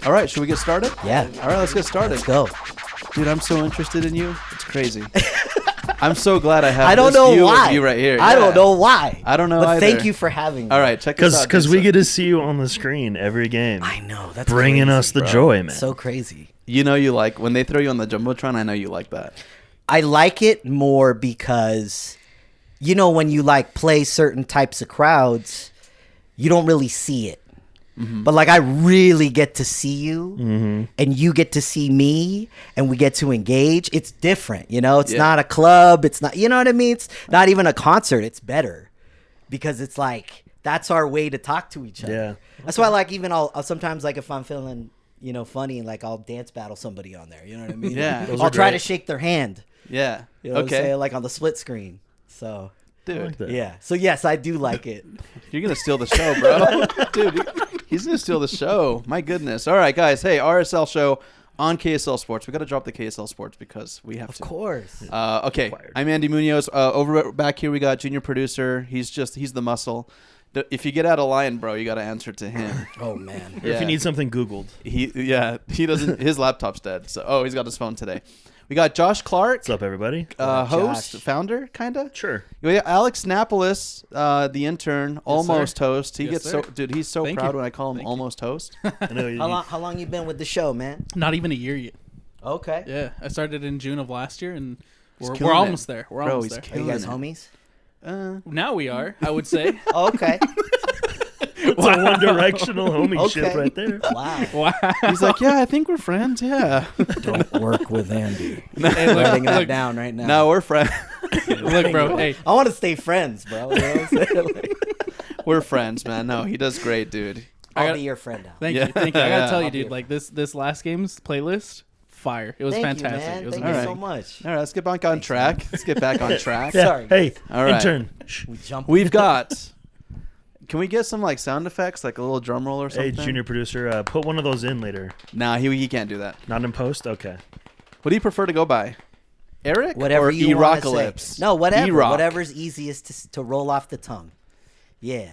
All right, should we get started? Yeah. All right, let's get started. Let's go. Dude, I'm so interested in you. It's crazy. I'm so glad I have I don't this know view why. of you right here. I Yeah. don't know why. I don't know but either. thank you for having me. All right, check this out. Because we get to see you on the screen every game. I know. That's bringing crazy, us the bro. joy, man. So crazy. You know you like, when they throw you on the Jumbotron, I know you like that. I like it more because, you know, when you like play certain types of crowds, you don't really see it. Mm-hmm. But like I really get to see you and you get to see me and we get to engage. It's different, you know? It's not a club. It's not, you know what I mean? It's not even a concert. It's better because it's like, that's our way to talk to each other. Yeah. That's why like even I'll sometimes like if I'm feeling, you know, funny and like I'll dance battle somebody on there. You know what I mean? Yeah. Those I'll are try great. to shake their hand. Yeah. You know what I'm okay. saying? Like on the split screen. So Dude, I like that. yeah. So yes, I do like it. you're going to steal the show, bro. Dude, he's going to steal the show. My goodness. All right, guys. Hey, RSL show on KSL Sports. We got to drop the KSL Sports because we have Of to. course. Okay, Required. I'm Andy Munoz. Over back here, we got junior producer. He's the muscle. If you get out of line, bro, you got to answer to him. Oh man. Or if you need something Googled. He doesn't. His laptop's dead. So he's got his phone today. We got Josh Clark, What's up, everybody? host, Josh? founder, kinda. Sure. We got Alex Napolis, the intern, almost host. He Yes, gets sir. dude. He's so Thank proud you. when I call him Thank you. almost host. I know you. How long you been with the show, man? Not even a year yet. Okay. Yeah, I started in June of last year, and we're killing almost it. there. We're Bro, almost he's there. Are killing you guys it. homies? Now we are, I would say. Oh, okay. It's a one-directional homie ship Okay. right there. Wow. Wow. He's like, yeah, I think we're friends. Yeah. Don't work with Andy. Hey, Writing that look, down right now. No, we're friends. look, bro. Hey, I want to stay friends, bro. You know what I'm saying? Like, We're friends, man. No, he does great, dude. I'll got- be your friend now. thank Yeah. you, thank you. I Yeah. gotta tell you, I'll be dude. a- Like this last game's playlist, fire. It was Thank fantastic. you, man. It was Thank amazing. you so Alright. much. All right, let's get back on track. Let's get back on track. Yeah. Sorry. Hey, All right. intern. Shh. We jump. We've got. Can we get some like sound effects, like a little drum roll or Hey, something? junior producer, put one of those in later. Nah, he can't do that. Not in post? Okay. What do you prefer to go by? Eric Whatever or you want to say. E-Rockalypse? No, whatever. E-Rock. Whatever's easiest to roll off the tongue. Yeah.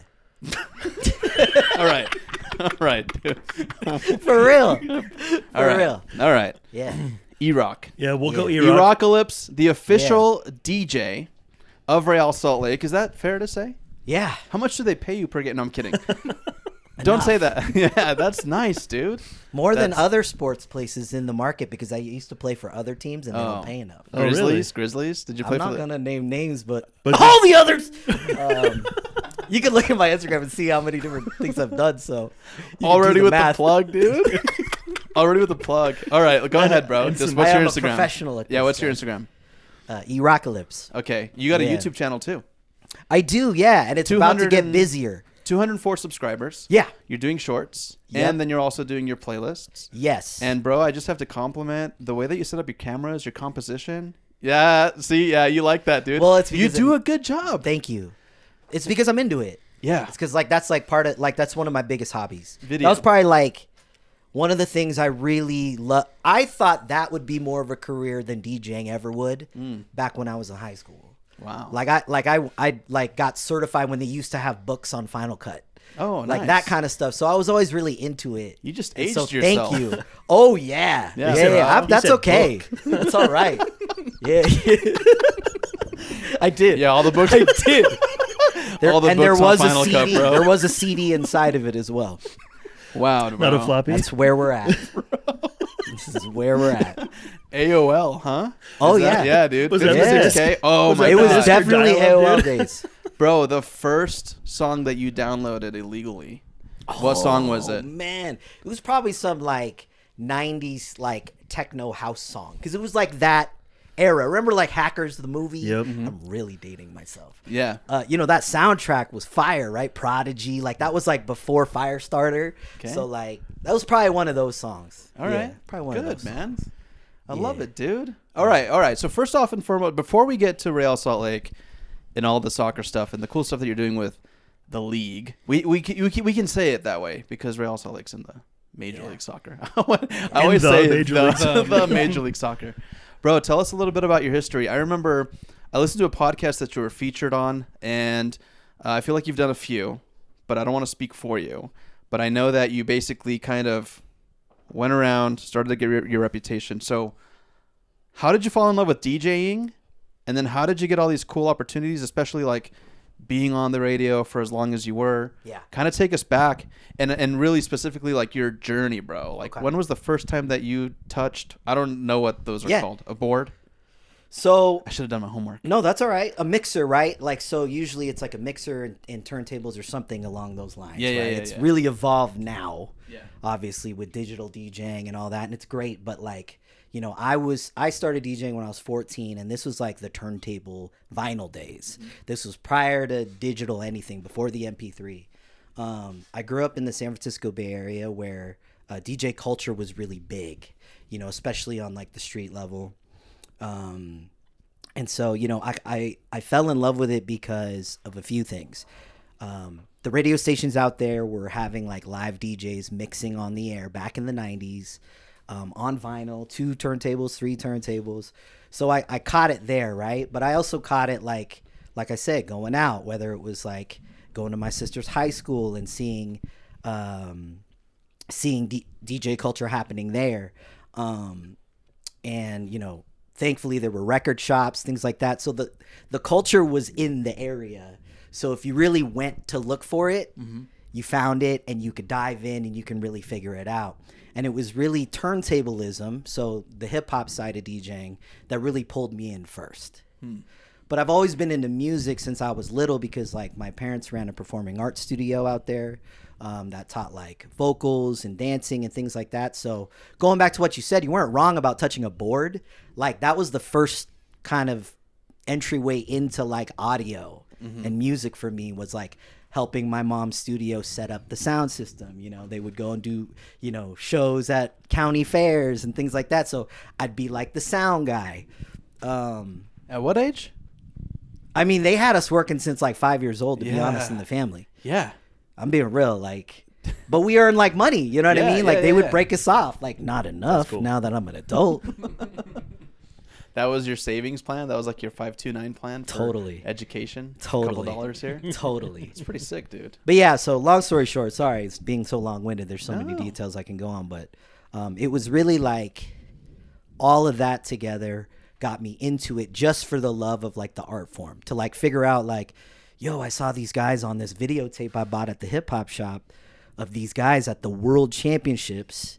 All right. All right. Dude. For real. All right. real. All right. Yeah. E-Rock. Yeah, we'll go Yeah. E-Rock. E-Rockalypse, the official DJ of Real Salt Lake. Is that fair to say? Yeah. How much do they pay you per game? No, I'm kidding. Don't say that. Yeah, that's nice, dude. More than That's- other sports places in the market because I used to play for other teams and they don't pay enough. Oh, really? Grizzlies. Did you play I'm for not the? gonna name names, but But all the others. You can look at my Instagram and see how many different things I've done. So you can Already do with math. the plug, dude. Already with the plug. All right, go ahead, bro. and Just some- what's I your am a Instagram? professional at Yeah, this, what's your so. Instagram? E-Rockalypse. Okay, you got a Yeah. YouTube channel too. I do, yeah, and it's about to 200 get and- busier. 204 subscribers. Yeah. You're doing shorts, Yep. and then you're also doing your playlists. Yes. And bro, I just have to compliment the way that you set up your cameras, your composition. Yeah, see, yeah, you like that, dude. Well, it's you because do it- a good job. Thank you. It's because I'm into it. Yeah. It's because like that's like part of like that's one of my biggest hobbies. Video. That was probably like one of the things I really love. I thought that would be more of a career than DJing ever would back when I was in high school. Wow. Like I got certified when they used to have books on Final Cut. Oh, Like nice. that kind of stuff. So I was always really into it. You just And aged so yourself. Thank you. Oh yeah. Yeah. Yeah. You said book. That's You said okay. That's all right. Yeah. I did. Yeah, all the books. I did. There, All the and there books on was a Final Cut, CD. bro. There was a CD inside of it as well. Wow, bro. Not a floppy. That's where we're at. This is where we're at. AOL, huh? Oh, Is that- yeah. yeah, dude. Was that the 56K. disc? Oh Was my that It the was god, disc? definitely Dial-up, AOL dude. days. bro. The first song that you downloaded illegally. What song was Oh, it? man. It was probably some like 90s like techno house song because it was like that era. Remember like Hackers the movie? Yep. I'm really dating myself. Yeah. You know, that soundtrack was fire, right? Prodigy. Like that was like before Firestarter. Okay. So like that was probably one of those songs. All Yeah, right. probably one Good, of those man. songs. I love Yeah. it, dude. All right. So first off and foremost, before we get to Real Salt Lake and all the soccer stuff and the cool stuff that you're doing with the league, we can say it that way because Real Salt Lake's in the Major League Soccer. I always the say Major the, League the, Soccer. Major League Soccer. Bro, tell us a little bit about your history. I remember I listened to a podcast that you were featured on, and I feel like you've done a few, but I don't want to speak for you. But I know that you basically kind of went around, started to get your reputation. So how did you fall in love with DJing? And then how did you get all these cool opportunities, especially like being on the radio for as long as you were? Yeah. Kind of take us back and really specifically like your journey, bro. Like Okay. when was the first time that you touched, I don't know what those are Yeah. called, a board? So I should have done my homework. no, that's all right. A mixer, right? Like, so usually it's like a mixer and turntables or something along those lines. Yeah, yeah, right? yeah, It's yeah. really evolved now, Yeah. obviously with digital DJing and all that, and it's great. But like, you know, I started DJing when I was 14, and this was like the turntable vinyl days. Mm-hmm. This was prior to digital anything, before the MP3. I grew up in the San Francisco Bay Area where DJ culture was really big, you know, especially on like the street level. And so, you know, I fell in love with it because of a few things. The radio stations out there were having like live DJs mixing on the air back in the 90s, on vinyl, 2 turntables, 3 turntables. So I caught it there, right? But I also caught it like I said, going out, whether it was like going to my sister's high school and seeing DJ culture happening there. And, you know, thankfully there were record shops, things like that. So the culture was in the area. So if you really went to look for it, you found it and you could dive in and you can really figure it out. And it was really turntablism, so the hip hop side of DJing, that really pulled me in first. But I've always been into music since I was little because like my parents ran a performing arts studio out there that taught like vocals and dancing and things like that. So going back to what you said, you weren't wrong about touching a board. Like that was the first kind of entryway into like audio and music for me, was like helping my mom's studio set up the sound system. You know, they would go and do, you know, shows at county fairs and things like that. So I'd be like the sound guy. At what age? I mean, they had us working since like 5 years old, to be honest, in Yeah. the family. Yeah. I'm being real, like, but we earned like money, you know what I Yeah, mean? Like yeah, they yeah, would yeah. break us off, like not enough cool. now that I'm an adult. That was your savings plan? That was like your 529 plan for Totally. education? Totally. A couple dollars here? Totally. It's pretty sick, dude. But yeah, so long story short, sorry, it's being so long-winded. There's so many No. details I can go on, but it was really like all of that together got me into it just for the love of like the art form, to like figure out like, yo, I saw these guys on this videotape I bought at the hip hop shop of these guys at the world championships,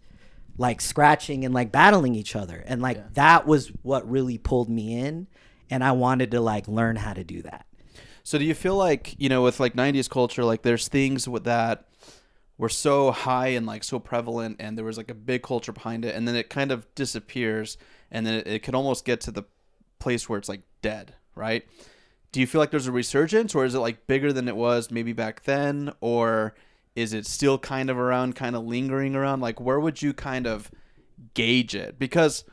like scratching and like battling each other. And like Yeah. that was what really pulled me in. And I wanted to like learn how to do that. So do you feel like, you know, with like 90s culture, like there's things with that were so high and like so prevalent and there was like a big culture behind it and then it kind of disappears and then it could almost get to the place where it's like dead, right? Do you feel like there's a resurgence or is it like bigger than it was maybe back then, or is it still kind of around, kind of lingering around? Like where would you kind of gauge it? Because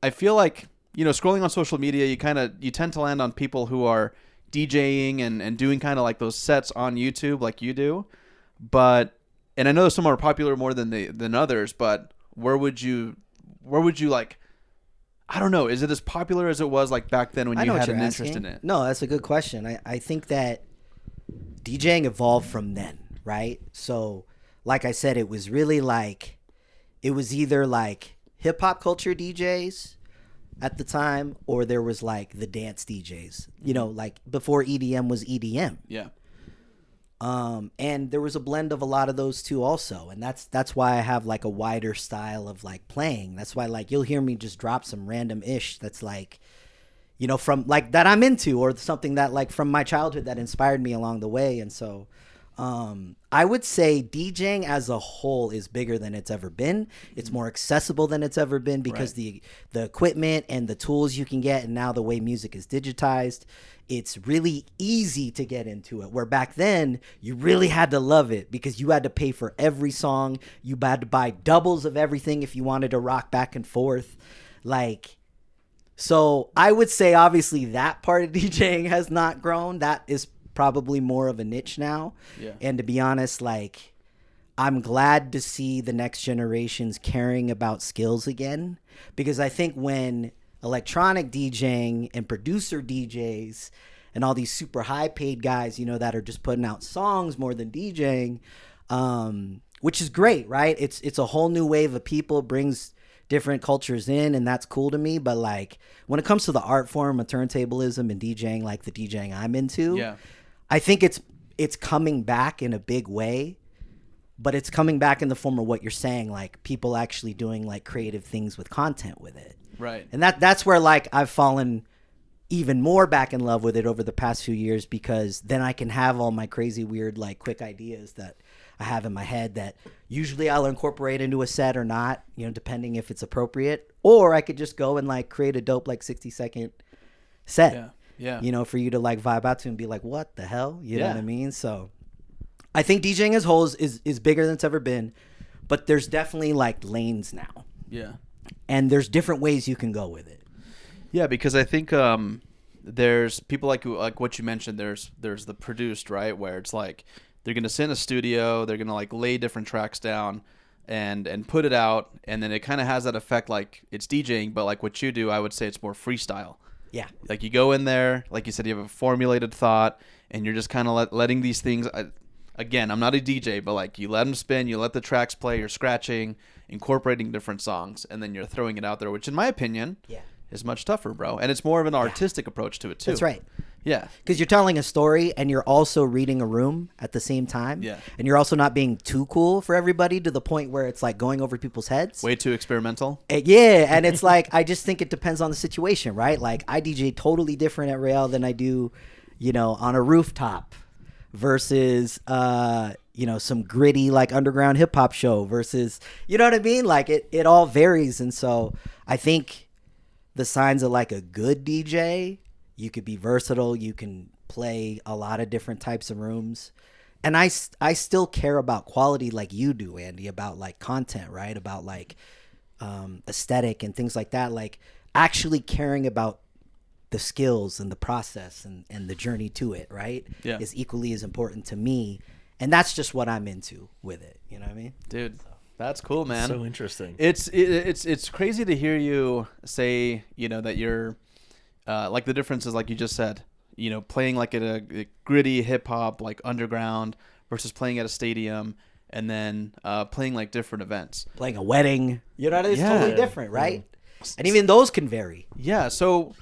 I feel like, you know, scrolling on social media, you tend to land on people who are DJing and doing kind of like those sets on YouTube like you do. But, and I know some are popular more than others, but where would you like, I don't know, is it as popular as it was like back then when I you know what had you're an asking. interest in it? No, that's a good question. I think that DJing evolved from then, right? So, like I said, it was really like, it was either like hip hop culture DJs at the time, or there was like the dance DJs, you know, like before EDM was EDM. Yeah. And there was a blend of a lot of those too also. And that's why I have like a wider style of like playing. That's why like you'll hear me just drop some random ish that's like, you know, from like that I'm into, or something that like from my childhood that inspired me along the way. And so I would say DJing as a whole is bigger than it's ever been. It's more accessible than it's ever been because the equipment and the tools you can get, and now the way music is digitized, it's really easy to get into it. Where back then you really had to love it because you had to pay for every song. You had to buy doubles of everything if you wanted to rock back and forth. Like, so I would say obviously that part of DJing has not grown. That is probably more of a niche now. Yeah. And to be honest, like, I'm glad to see the next generations caring about skills again, because I think when electronic DJing and producer DJs and all these super high paid guys, you know, that are just putting out songs more than DJing, which is great, right? It's a whole new wave of people, brings different cultures in, and that's cool to me. But like when it comes to the art form of turntablism and DJing, like the DJing I'm into, Yeah. I think it's coming back in a big way. But it's coming back in the form of what you're saying, like people actually doing like creative things with content with it. Right. And that's where like I've fallen even more back in love with it over the past few years, because then I can have all my crazy weird like quick ideas that I have in my head that usually I'll incorporate into a set or not, you know, depending if it's appropriate, or I could just go and like create a dope like 60-second set. Yeah. Yeah. You know, for you to like vibe out to and be like, what the hell? You know Yeah. what I mean? So I think DJing as whole is bigger than it's ever been, but there's definitely like lanes now, Yeah. and there's different ways you can go with it. Yeah, because I think there's people like what you mentioned. There's the produced, right, where it's like they're gonna sit in a studio, they're gonna like lay different tracks down and put it out, and then it kind of has that effect like it's DJing, but like what you do, I would say it's more freestyle. Yeah. Like you go in there, like you said, you have a formulated thought, and you're just kind of letting these things. Again, I'm not a DJ, but like you let them spin, you let the tracks play, you're scratching, incorporating different songs, and then you're throwing it out there, which in my opinion Yeah. is much tougher, bro. And it's more of an artistic approach to it too. That's right. Yeah. Because you're telling a story and you're also reading a room at the same time. Yeah. And you're also not being too cool for everybody to the point where it's like going over people's heads. Way too experimental. Yeah. And it's like, I just think it depends on the situation, right? Like I DJ totally different at Real than I do, you know, on a rooftop versus, you know, some gritty like underground hip hop show versus, you know what I mean? Like it all varies. And so I think the signs of like a good DJ, you could be versatile. You can play a lot of different types of rooms. And I still care about quality like you do, Andy, about like content, right? About like aesthetic and things like that. Like actually caring about the skills and the process and the journey to it, right? Yeah. Is equally as important to me. And that's just what I'm into with it. You know what I mean? Dude, that's cool, man. So interesting. It's crazy to hear you say, you know, that you're like the differences, like you just said, you know, playing like at a gritty hip hop, like underground versus playing at a stadium, and then playing like different events. Playing a wedding, you know, it's Yeah. totally different, right? And even those can vary. Yeah. So,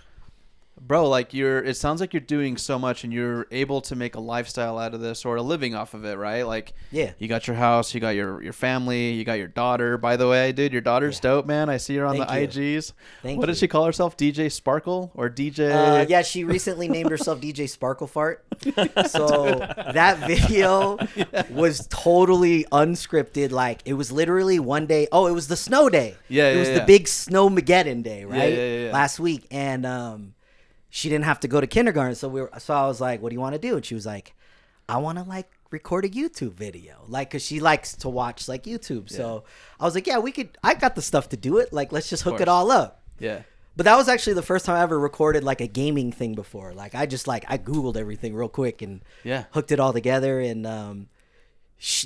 bro, like it sounds like you're doing so much and you're able to make a lifestyle out of this or a living off of it, right? Like, Yeah. you got your house, you got your family, you got your daughter. By the way, dude, your daughter's dope, man. I see her on Thank the you. IGs. Thank What you. did she call herself? DJ Sparkle or DJ? Yeah, she recently named herself DJ Sparkle Fart. So that video was totally unscripted. Like it was literally one day. Oh, it was the snow day. Yeah, it yeah, was yeah. the big Snowmageddon day, right? yeah. Last week, and she didn't have to go to kindergarten, so I was like, "What do you want to do?" And she was like, "I want to like record a YouTube video, like, cause she likes to watch like YouTube." So I was like, "Yeah, we could. I got the stuff to do it. Like, let's just hook it course. all up." Yeah. But that was actually the first time I ever recorded like a gaming thing before. Like I just like I Googled everything real quick and Yeah. hooked it all together. And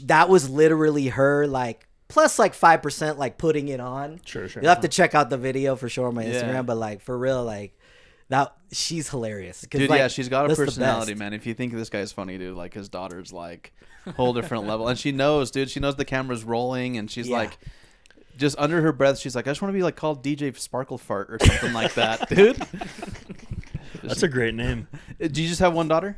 that was literally her like plus like 5% like putting it on. Sure. You'll have to check out the video for sure on my Yeah. Instagram. But like for real, like that she's hilarious. 'Cause, Dude, like, yeah, she's got a that's the personality, best. man. If you think this guy's funny, dude, like his daughter's like a whole different level. And she knows, dude, she knows the camera's rolling and she's Yeah. like just under her breath, she's like, I just want to be like called DJ Sparkle Fart or something like that, dude. That's a great name. Do you just have one daughter?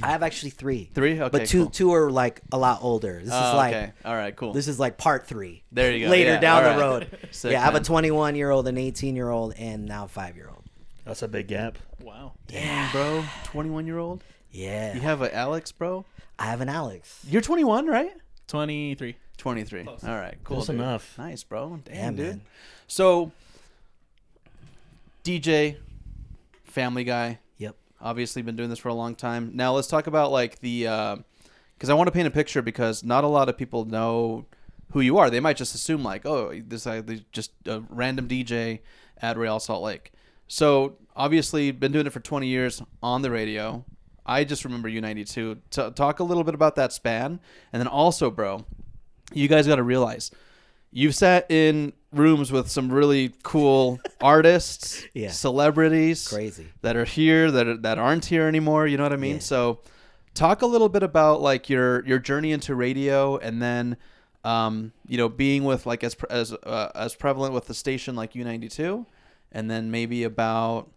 I have actually 3. 3? Okay, But cool. two are like a lot older. This is Oh, like okay. All right, cool. this is like part 3. There you go. Later Yeah, down all the right. road. Sick, yeah, I have a man. 21-year-old, an 18-year-old, and now a 5-year-old. That's a big gap. Wow. Damn, bro. 21-year-old? Yeah. You have an Alex, bro? I have an Alex. You're 21, right? 23. 23. All right, cool. Close dude. enough. Nice, bro. Damn, Yeah, dude. man. So, DJ, Family Guy, Yep. obviously been doing this for a long time. Now let's talk about like the, because I want to paint a picture because not a lot of people know who you are. They might just assume like, oh, this just a random DJ at Real Salt Lake. So obviously been doing it for 20 years on the radio. I just remember U92. Talk a little bit about that span, and then also, bro, you guys got to realize you've sat in rooms with some really cool artists, Yeah. celebrities, Crazy. that are here that aren't here anymore. You know what I mean? Yeah. So, talk a little bit about like your journey into radio, and then being with like as prevalent with the station like U92, and then maybe about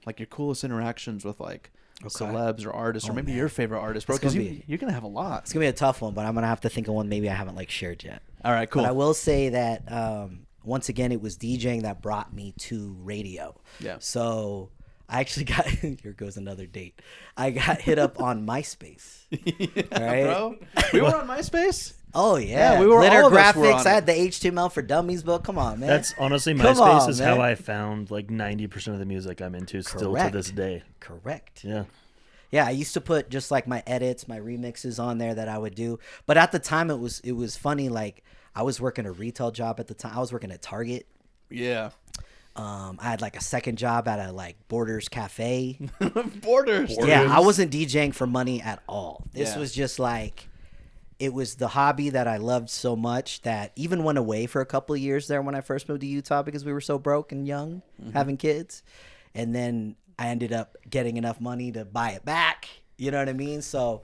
like your coolest interactions with like celebs or artists, or maybe your favorite artist, bro, because you're gonna have a lot. It's gonna be a tough one, but I'm gonna have to think of one maybe I haven't like shared yet. All right, cool. But I will say that once again, it was DJing that brought me to radio. Yeah. So I actually got here goes another date. I got hit up on MySpace. Right? Bro, we were on MySpace. Oh yeah, we were. Glitter all of us were graphics. on I it. had the HTML for Dummies book. Come on, man. That's honestly Come MySpace on, is man. how I found like 90% of the music I'm into still to Correct. this day. Correct. Yeah. Yeah, I used to put just like my edits, my remixes on there that I would do. But at the time, it was funny. Like I was working a retail job at the time. I was working at Target. Yeah. I had like a second job at a like Borders Cafe. Borders. Yeah, I wasn't DJing for money at all. This Yeah. was just like, it was the hobby that I loved so much that even went away for a couple of years there when I first moved to Utah because we were so broke and young, having kids. And then I ended up getting enough money to buy it back. You know what I mean? So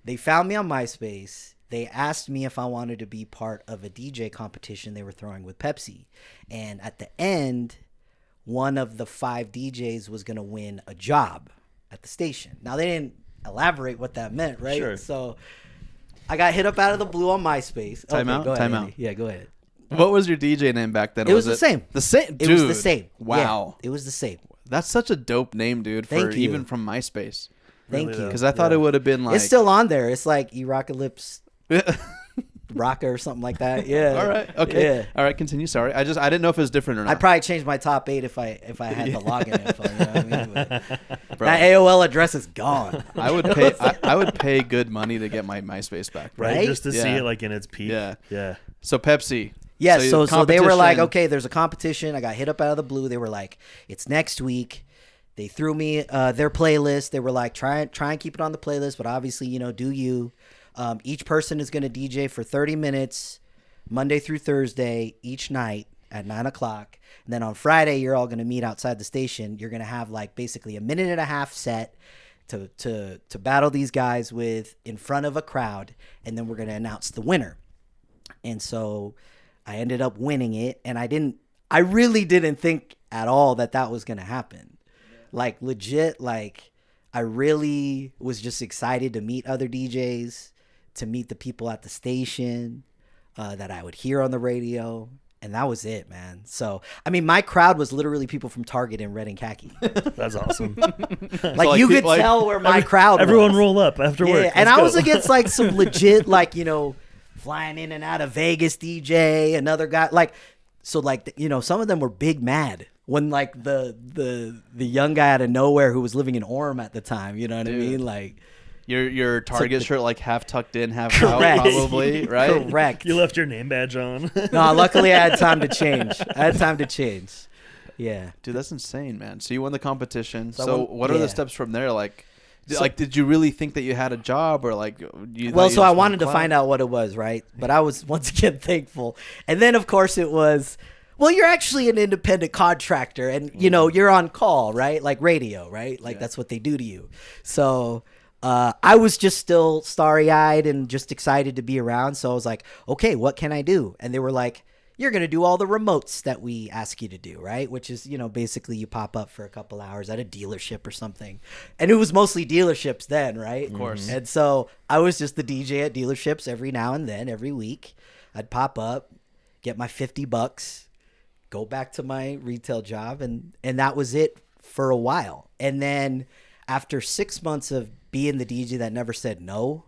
they found me on MySpace. They asked me if I wanted to be part of a DJ competition they were throwing with Pepsi. And at the end, one of the 5 DJs was going to win a job at the station. Now, they didn't elaborate what that meant, right? Sure. So I got hit up out of the blue on MySpace. Time out, go ahead, time Andy. out. Yeah, go ahead. What was your DJ name back then? It was the same. The same. It Dude, was the same. Wow. Yeah, it was the same. That's such a dope name, dude. For Thank you. even from MySpace. Thank Really, you. though. Because I thought it would have been like. It's still on there. It's like Erocalypse Rocka or something like that. Yeah. All right. Okay. Yeah. All right. Continue. Sorry. I didn't know if it was different or not. I'd probably change my top 8 if I had the login info. You know what I mean? But Bro, that AOL address is gone. I would pay. I would pay good money to get my MySpace back. Bro. Right? Right? Just to see Yeah. it like in its peak. Yeah. Yeah. So Pepsi. Yeah, so they were like, competition- okay, there's a competition. I got hit up out of the blue. They were like, it's next week. They threw me their playlist. They were like, try and keep it on the playlist, but obviously, do you. Each person is going to DJ for 30 minutes, Monday through Thursday, each night at 9 o'clock. And then on Friday, you're all going to meet outside the station. You're going to have like basically a minute and a half set to battle these guys with in front of a crowd. And then we're going to announce the winner. And so I ended up winning it. And I really didn't think at all that was going to happen. Like legit, like I really was just excited to meet other DJs, to meet the people at the station that I would hear on the radio. And that was it, man. So, I mean, my crowd was literally people from Target in red and khaki. That's awesome. Like you could tell where my crowd Everyone was. roll up after work. And Let's I was go. against like some legit, like, flying in and out of Vegas DJ, another guy. Like, so like, some of them were big mad when like the young guy out of nowhere who was living in Orem at the time, you know what I mean? Like, your Target shirt like half tucked in, half Correct. out, probably, right? correct. You left your name badge on. No, luckily I had time to change. Yeah. Dude, that's insane, man. So you won the competition. So I So won- what are yeah. the steps from there? Like, did you really think that you had a job, or like you? Well, so I wanted to find out what it was, right? But I was once again thankful. And then of course it was, well, you're actually an independent contractor and you're on call, right? Like radio, right? Like that's what they do to you. So I was just still starry-eyed and just excited to be around. So I was like, okay, what can I do? And they were like, you're going to do all the remotes that we ask you to do, right? Which is, basically you pop up for a couple hours at a dealership or something. And it was mostly dealerships then, right? Of course. And so I was just the DJ at dealerships every now and then, every week. I'd pop up, get my $50, go back to my retail job, and that was it for a while. And then after 6 months of being the DJ that never said no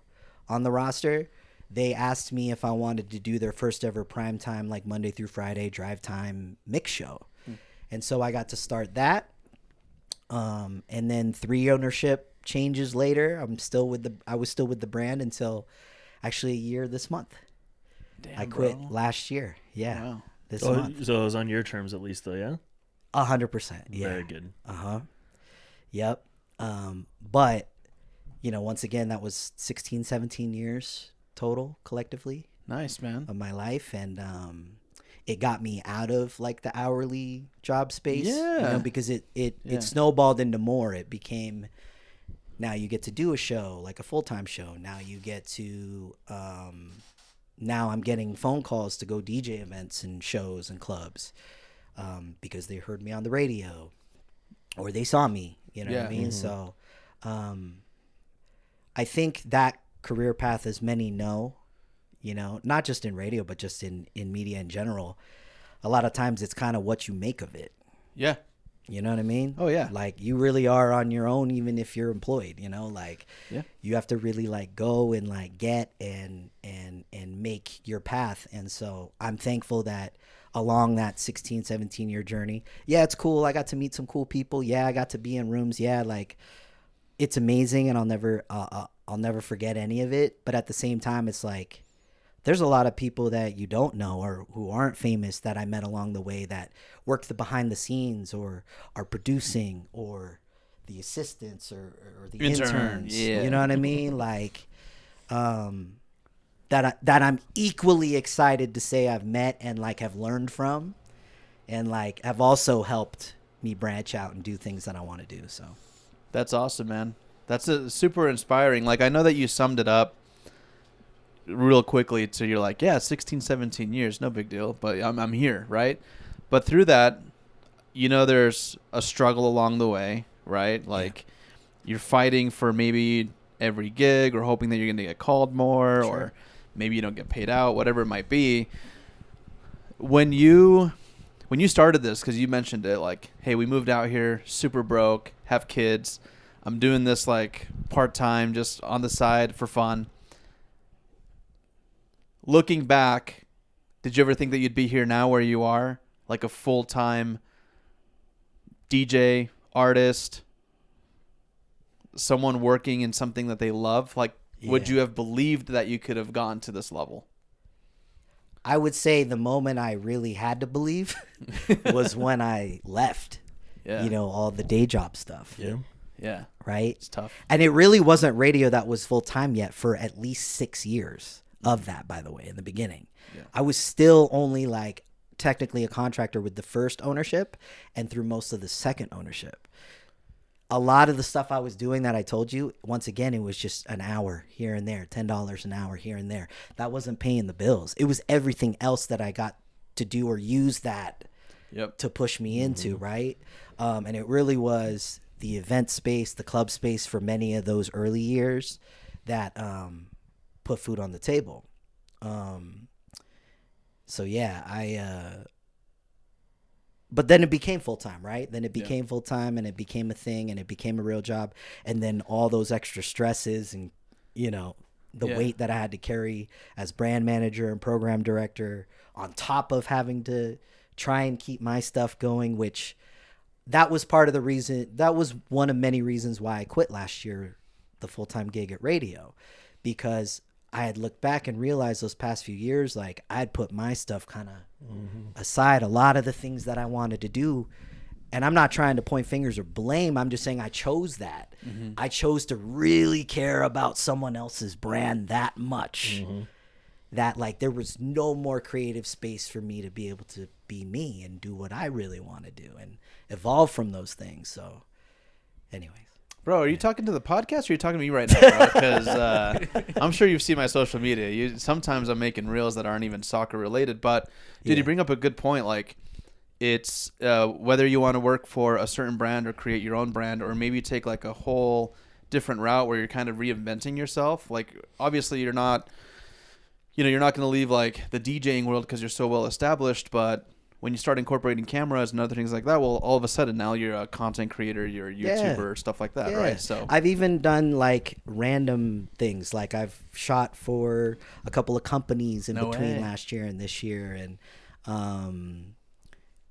on the roster, they asked me if I wanted to do their first ever primetime, like Monday through Friday drive time mix show. And so I got to start that. And then 3 ownership changes later, I was still with the brand until actually a year this month. Damn, I quit bro. last year. Yeah. Wow. This So month. it was on your terms at least, though, yeah? 100%. Yeah. Very good. Yep. But, once again, that was 16, 17 years total collectively Nice, man. of my life. And it got me out of like the hourly job space. Yeah. Because it snowballed into more. It became, now you get to do a show, like a full-time show. Now you get to now I'm getting phone calls to go DJ events and shows and clubs because they heard me on the radio or they saw me. You know what I mean? So I think that career path, as many know, you know, not just in radio, but just in media in general, a lot of times it's kind of what you make of it. Yeah. You know what I mean? Oh, yeah. Like, you really are on your own, even if you're employed, you know? Like, Yeah. you have to really, like, go and, like, get and make your path. And so I'm thankful that along that 16, 17-year journey, yeah, it's cool. I got to meet some cool people. Yeah, I got to be in rooms. Yeah, like, it's amazing, and I'll never forget any of it. But at the same time, it's like, there's a lot of people that you don't know or who aren't famous that I met along the way that work the behind the scenes or are producing or the assistants or the interns. Yeah. You know what I mean? Like, that I'm equally excited to say I've met and like have learned from, and like have also helped me branch out and do things that I want to do. So That's awesome, man. That's super inspiring. Like, I know that you summed it up real quickly to you're like, yeah, 16, 17 years, no big deal, but I'm here, right? But through that, you know, there's a struggle along the way, right? Like, you're fighting for maybe every gig or hoping that you're going to get called more, or maybe you don't get paid out, whatever it might be. When you started this, because you mentioned it, like, hey, we moved out here, super broke, have kids, I'm doing this like part-time, just on the side for fun. Looking back, did you ever think that you'd be here now where you are? Like a full-time DJ, artist, someone working in something that they love? Like, would you have believed that you could have gone to this level? I would say the moment I really had to believe was when I left, you know, all the day job stuff. Yeah. Yeah. Right? It's tough. And it really wasn't radio that was full-time yet for at least 6 years of that, by the way, in the beginning. Yeah. I was still only like technically a contractor with the first ownership and through most of the second ownership. A lot of the stuff I was doing that I told you, once again, it was just an hour here and there, $10 an hour here and there. That wasn't paying the bills. It was everything else that I got to do or use that to push me into, right? And it really was the event space, the club space for many of those early years that put food on the table. So yeah, but then it became full-time, right? Then it became full-time, and it became a thing, and it became a real job. And then all those extra stresses and, you know, the weight that I had to carry as brand manager and program director on top of having to try and keep my stuff going, which that was part of the reason, that was one of many reasons why I quit last year, the full-time gig at radio, because I had looked back and realized those past few years, like, I'd put my stuff kind of aside, a lot of the things that I wanted to do. And I'm not trying to point fingers or blame. I'm just saying I chose that. I chose to really care about someone else's brand that much that, like, there was no more creative space for me to be able to be me and do what I really want to do and evolve from those things. So anyways. Bro, are you talking to the podcast or are you talking to me right now, bro? Because I'm sure you've seen my social media. Sometimes I'm making reels that aren't even soccer related. But, dude, you bring up a good point. Like, it's whether you want to work for a certain brand or create your own brand, or maybe take like a whole different route where you're kind of reinventing yourself. Like, obviously you're not going to leave like the DJing world because you're so well established, but when you start incorporating cameras and other things like that, well, all of a sudden now you're a content creator, you're a YouTuber, stuff like that, right? So I've even done like random things. Like, I've shot for a couple of companies in between last year and this year. And,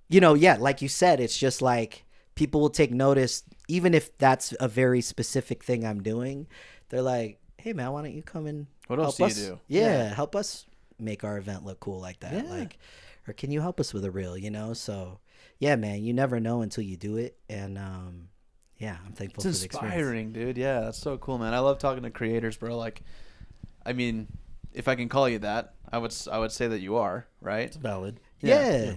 you know, like you said, it's just like people will take notice, even if that's a very specific thing I'm doing. They're like, hey, man, why don't you come and what else help do you do? Yeah, help us make our event look cool like that. Like, or can you help us with a reel, you know? So, yeah, man, you never know until you do it. And, yeah, I'm thankful for the experience. It's inspiring, dude. Yeah, that's so cool, man. I love talking to creators, bro. Like, I mean, if I can call you that, I would say that you are, right? It's valid. Yeah.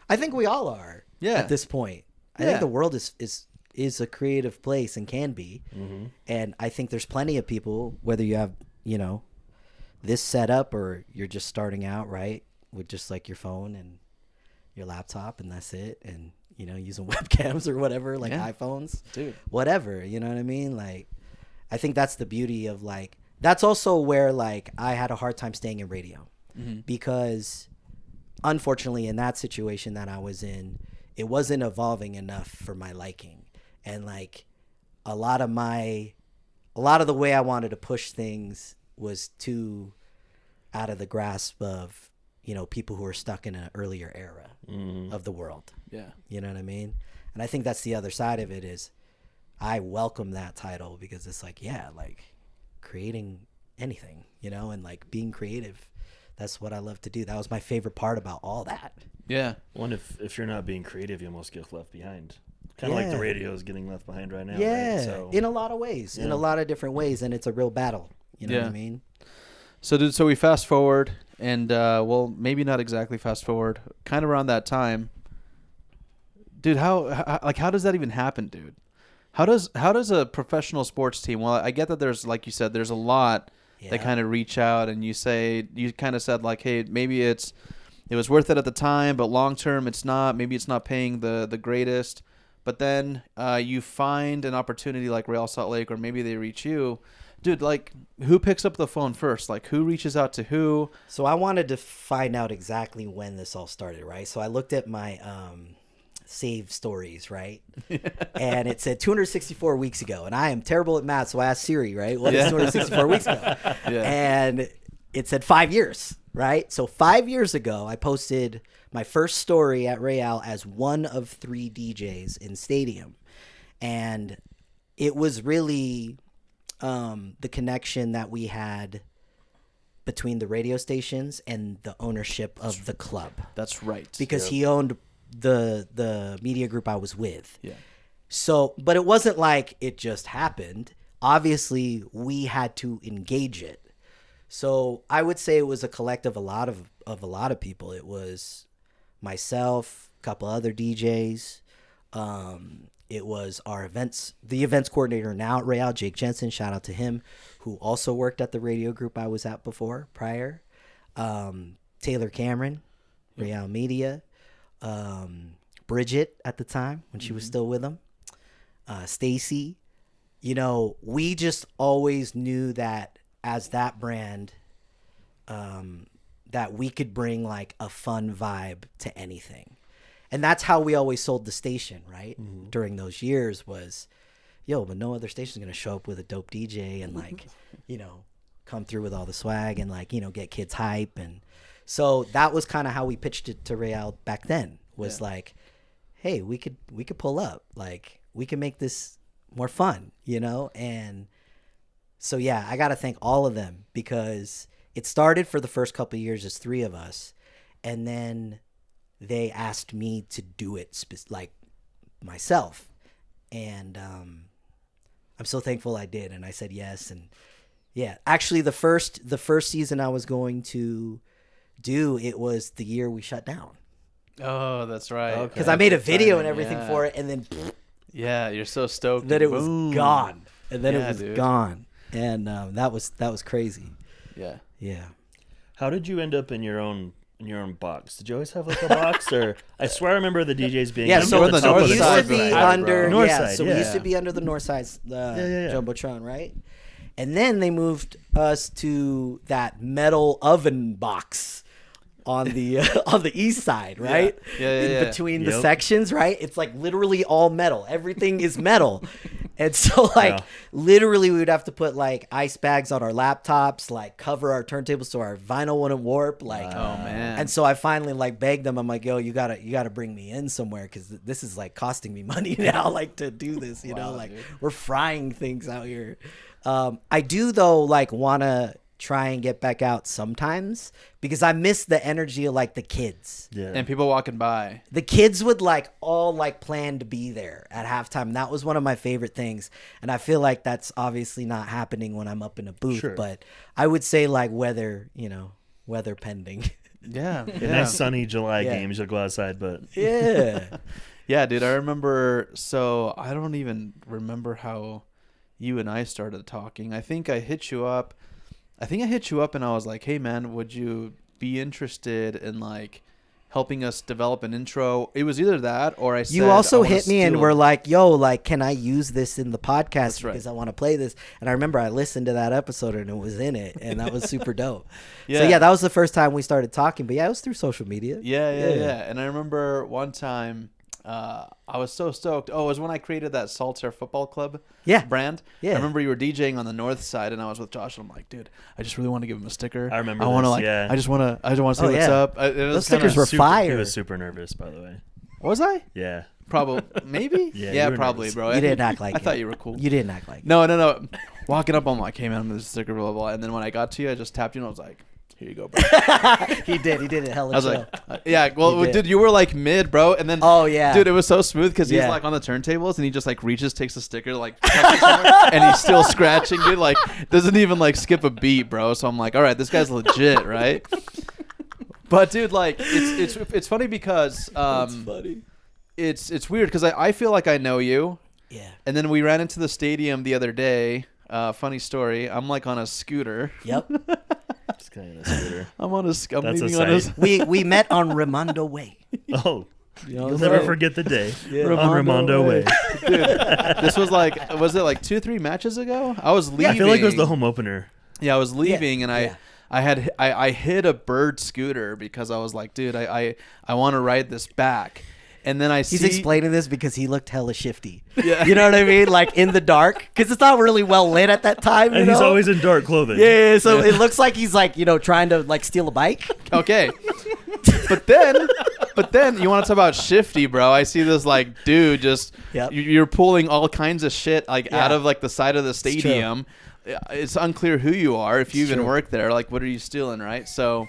I think we all are at this point. I think the world is a creative place and can be. And I think there's plenty of people, whether you have, you know, this setup, or you're just starting out, right, with just like your phone and your laptop, and that's it, and you know, using webcams or whatever, like iPhones, Dude. whatever, you know what I mean? Like, I think that's the beauty of like, that's also where like I had a hard time staying in radio, because unfortunately in that situation that I was in, it wasn't evolving enough for my liking. And like a lot of the way I wanted to push things was too out of the grasp of, you know, people who are stuck in an earlier era of the world. Yeah. You know what I mean? And I think that's the other side of it is I welcome that title, because it's like, yeah, like creating anything, you know, and like being creative. That's what I love to do. That was my favorite part about all that. Yeah. One, if you're not being creative, you almost get left behind. Kind of like the Yeah. radio is getting left behind right now. Yeah, Right? So, in a lot of ways, in a lot of different ways, and it's a real battle. You know what I Yeah. mean? So, dude, so we fast forward, and well, maybe not exactly fast forward, kind of around that time. Dude, how does that even happen, dude? How does a professional sports team? Well, I get that there's, like you said, there's a lot that Yeah. kind of reach out, and you kind of said like, hey, maybe it was worth it at the time, but long term it's not. Maybe it's not paying the greatest. But then you find an opportunity like Real Salt Lake, or maybe they reach you. Dude, like, who picks up the phone first? Like, who reaches out to who? So I wanted to find out exactly when this all started, right? So I looked at my save stories, right? And it said 264 weeks ago. And I am terrible at math, so I asked Siri, right? What is 264 weeks ago? Yeah. And it said 5 years, right? So 5 years ago, I posted my first story at Real as one of 3 DJs in Stadium. And it was really the connection that we had between the radio stations and the ownership of the club, That's right. because he owned the media group I was with. Yeah. So, but it wasn't like it just happened. Obviously, we had to engage it. So I would say it was a collective of a lot of people. It was myself, a couple other DJs. It was the events coordinator now at Real, Jake Jensen, shout out to him, who also worked at the radio group I was at prior. Taylor Cameron, Real Media. Bridget at the time when she was still with him. Stacy. You know, we just always knew that as that brand, that we could bring like a fun vibe to anything. And that's how we always sold the station, right? During those years was, yo, but no other station's going to show up with a dope DJ and like, you know, come through with all the swag and like, you know, get kids hype. And so that was kind of how we pitched it to Real back then, was like, hey, we could pull up, like we can make this more fun, you know? And so, yeah, I got to thank all of them, because it started for the first couple of years as 3 of us. And then they asked me to do it like myself. And I'm so thankful I did. And I said yes. And yeah, actually the first season I was going to do, it was the year we shut down. Oh, that's right. Okay. Because I made a That's video exciting, and everything yeah. for it. And then Yeah, you're so stoked. then it was Boom. gone. And then Yeah, it was dude. gone. And that was crazy. Yeah. Yeah. How did you end up in your own box? Did you always have like a box, or I swear I remember the DJs being Yeah, at so on the top north of we the used to side, be right? under North yeah, side, so we yeah. used to be under the north side yeah. jumbotron, right? And then they moved us to that metal oven box on the east side, right? Yeah, In yeah. between the Yep. sections, right? It's like literally all metal. Everything is metal. And so like Yeah. literally we would have to put like ice bags on our laptops, like cover our turntables so our vinyl wouldn't warp, like Oh man. and so I finally like begged them. I'm like, yo, you gotta bring me in somewhere, because this is like costing me money now, like to do this. You know, Wow, like dude. we're frying things out here. I do though, like wanna try and get back out sometimes, because I miss the energy of like the kids. Yeah. and people walking by. The kids would like all like plan to be there at halftime. That was one of my favorite things. And I feel like that's obviously not happening when I'm up in a booth, Sure. but I would say like weather pending. Yeah. A Yeah. nice sunny July Yeah. games, you'll go outside, but Yeah. Yeah, dude, I remember. So I don't even remember how you and I started talking. I think I hit you up. I think I hit you up and I was like, hey man, would you be interested in like helping us develop an intro? It was either that or I said You also I wanna hit me and steal were it. like, yo, like, can I use this in the podcast That's right. because I want to play this? And I remember I listened to that episode and it was in it, and that was super dope. Yeah. So yeah, that was the first time we started talking. But yeah, it was through social media. Yeah. And I remember one time I was so stoked. Oh, it was when I created that Saltaire Football Club Yeah. brand. Yeah. I remember you were DJing on the north side, and I was with Josh, and I'm like, dude, I just really want to give him a sticker. I remember I want to this, like, yeah. I just want to see Oh, what's yeah. up. It was Those stickers kinda- were fire. He was super nervous, by the way. Was I? Yeah. Probably, maybe. Yeah, Yeah, you were probably, nervous. bro. You didn't act like I it. thought you were cool. You didn't act like it. No. Walking up, I'm like, hey man, I'm this sticker, blah blah blah. And then when I got to you, I just tapped you, and I was like, here you go, bro. He did it hella I was chill. like, yeah, well, You did. dude, you were like mid, bro, and then Oh, yeah. dude, it was so smooth because he's Yeah. like on the turntables and he just like reaches, takes a sticker, like touches somewhere, and he's still scratching, dude, like doesn't even like skip a beat, bro. So I'm like, all right, this guy's legit, right? But dude, like it's funny because funny. it's weird because I feel like I know you, Yeah. and then we ran into the stadium the other day. Funny story. I'm like on a scooter. Yep. Just kind of a scooter. I'm That's a leaving on a sight. we met on Raimondo Way. Oh, You know what you'll I'm never saying? forget the day Raimondo on Raimondo Way. Way. Dude, this was like, was it like 2-3 matches ago? I was leaving. I feel like it was the home opener. Yeah, I was leaving, and yeah. I hit a bird scooter because I was like, dude, I want to ride this back, and then I He's see. explaining this because he looked hella shifty. Yeah. You know what I mean? Like in the dark, because it's not really well lit at that time. You And know? he's always in dark clothing. yeah. So it looks like he's like trying to like steal a bike. Okay, but then you want to talk about shifty, bro? I see this like dude just Yep. you're pulling all kinds of shit like out Yeah. of like the side of the stadium. It's unclear who you are, if you It's even true. work there. Like, what are you stealing, right? So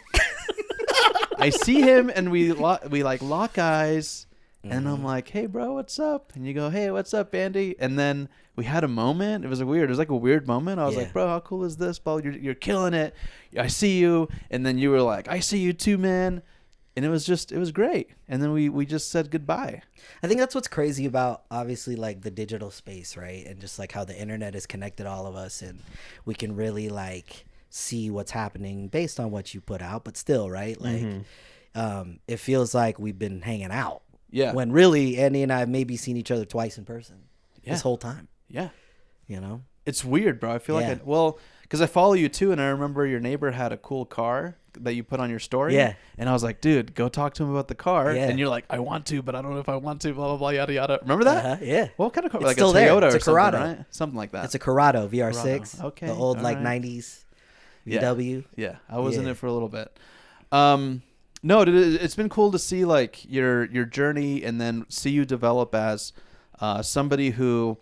I see him, and we like lock eyes, and I'm like, "Hey, bro, what's up?" And you go, "Hey, what's up, Andy?" And then we had a moment. It was like a weird moment. I was Yeah. like, "Bro, how cool is this, bro? You're killing it. I see you." And then you were like, "I see you too, man." And it was great. And then we just said goodbye. I think that's what's crazy about obviously like the digital space, right? And just like how the internet has connected all of us, and we can really like see what's happening based on what you put out, but still, right? Like it feels like we've been hanging out. Yeah. When really Andy and I have maybe seen each other twice in person Yeah. this whole time, Yeah. you know? It's weird, bro. I feel Yeah. like because I follow you too, and I remember your neighbor had a cool car that you put on your story. Yeah. And I was like, dude, go talk to him about the car. Yeah. And you're like, I want to, but I don't know if I want to. Blah blah blah. Yada yada. Remember that? Uh-huh, yeah. What kind of car? It's Like still a there. Toyota It's or a something, Corrado. right? Something like that. It's a Corrado VR6. Corrado. Okay, The old like alright. 90s Yeah. VW. Yeah, I was in Yeah. it for a little bit. No, it's been cool to see like your journey, and then see you develop as somebody who,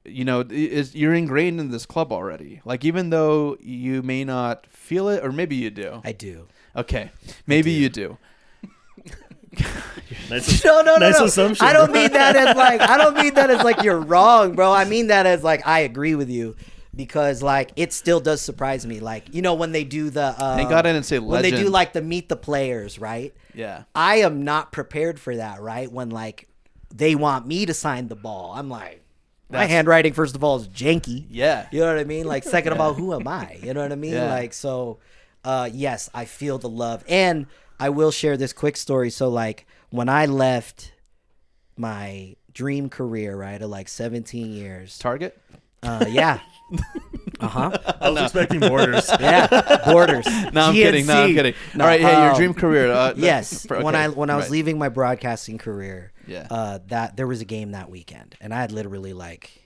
you're ingrained in this club already. Like even though you may not feel it, or maybe you do. I do. Okay, maybe you do. Nice, No, nice assumption. I don't mean that as like you're wrong, bro. I mean that as like I agree with you, because like it still does surprise me. Like when they do the Thank God I didn't say when they do legend. like the meet the players, right? Yeah. I am not prepared for that, right? When like they want me to sign the ball, I'm like, my That's- handwriting first of all is janky. Yeah. You know what I mean? Like second of all, who am I? You know what I mean? Yeah. Like so yes, I feel the love. And I will share this quick story. So like when I left my dream career, right, of like 17 years. Target. Yeah. Uh-huh. I was expecting borders. Yeah. Borders. No, I'm kidding. No, I'm GNC. kidding. No, All right. Hey, your dream career. Yes. When I was right. leaving my broadcasting career, Yeah. that there was a game that weekend, and I had literally like,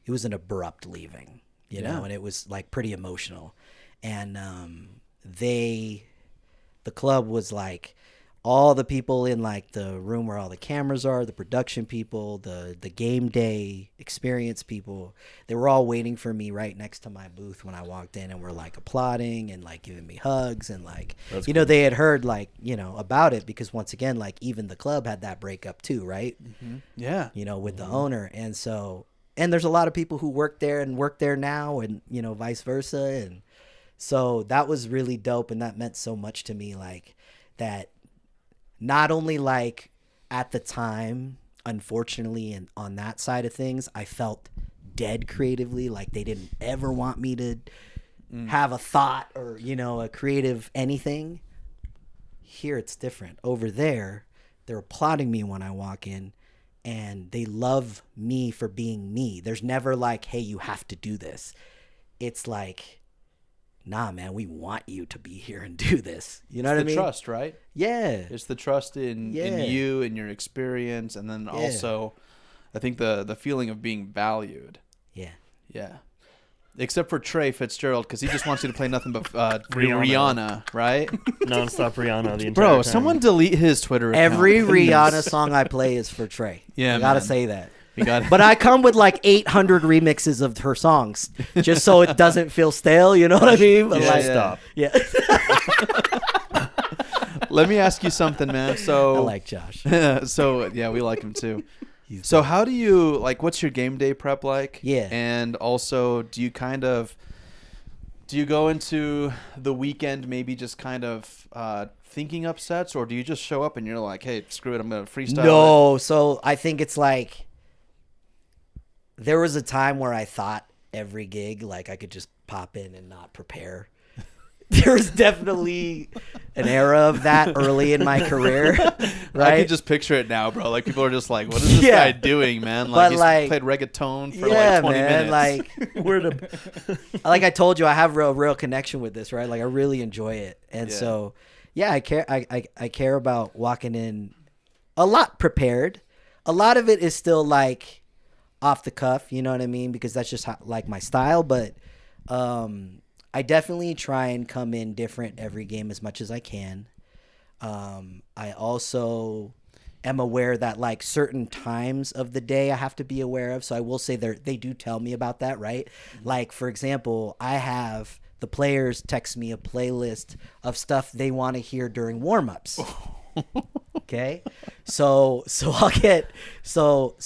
it was an abrupt leaving, you Yeah. know, and it was like pretty emotional, and the club was like, all the people in like the room where all the cameras are, the production people, the game day experience people, they were all waiting for me right next to my booth when I walked in, and were like applauding and like giving me hugs, and like That's you know, they had heard like, you know, about it, because once again, like even the club had that breakup too, right? Yeah. You know, with the owner. And so, and there's a lot of people who work there now, and you know, vice versa. And so that was really dope, and that meant so much to me, like that. Not only like at the time, unfortunately, and on that side of things, I felt dead creatively, like they didn't ever want me to have a thought or, you know, a creative anything. Here it's different. Over there, they're applauding me when I walk in, and they love me for being me. There's never like, hey, you have to do this. It's like, nah, man, we want you to be here and do this. You know what I mean? Trust, right? Yeah. It's the trust in you and your experience, and then also, I think the feeling of being valued. Yeah. Yeah. Except for Trey Fitzgerald, because he just wants you to play nothing but Rihanna, right? Non-stop Rihanna the entire Bro, time. someone delete his Twitter account. Every please. Rihanna song I play is for Trey. Yeah, I gotta man. say that. We got But I come with like 800 remixes of her songs, just so it doesn't feel stale. You know what I mean? But Yeah, like, stop. yeah. Let me ask you something, man. So I like Josh. so yeah, we like him too. So how do you like? What's your game day prep like? Yeah. And also, do you go into the weekend maybe just kind of thinking up sets, or do you just show up and you're like, hey, screw it, I'm gonna freestyle? No, so I think it's like there was a time where I thought every gig like I could just pop in and not prepare. There was definitely an era of that early in my career, right? I can just picture it now, bro. Like people are just like, what is this Yeah. guy doing, man? Like But, he's like- played reggaeton for yeah, like 20 man. minutes. Like, Where to? like I told you, I have a real connection with this, right? Like I really enjoy it, and Yeah. so yeah, I care. I care about walking in a lot prepared. A lot of it is still like off the cuff, you know what I mean? Because that's just how, like my style. But I definitely try and come in different every game as much as I can. I also am aware that like certain times of the day I have to be aware of. So I will say they do tell me about that, right? Like for example, I have the players text me a playlist of stuff they want to hear during warm-ups. Okay. So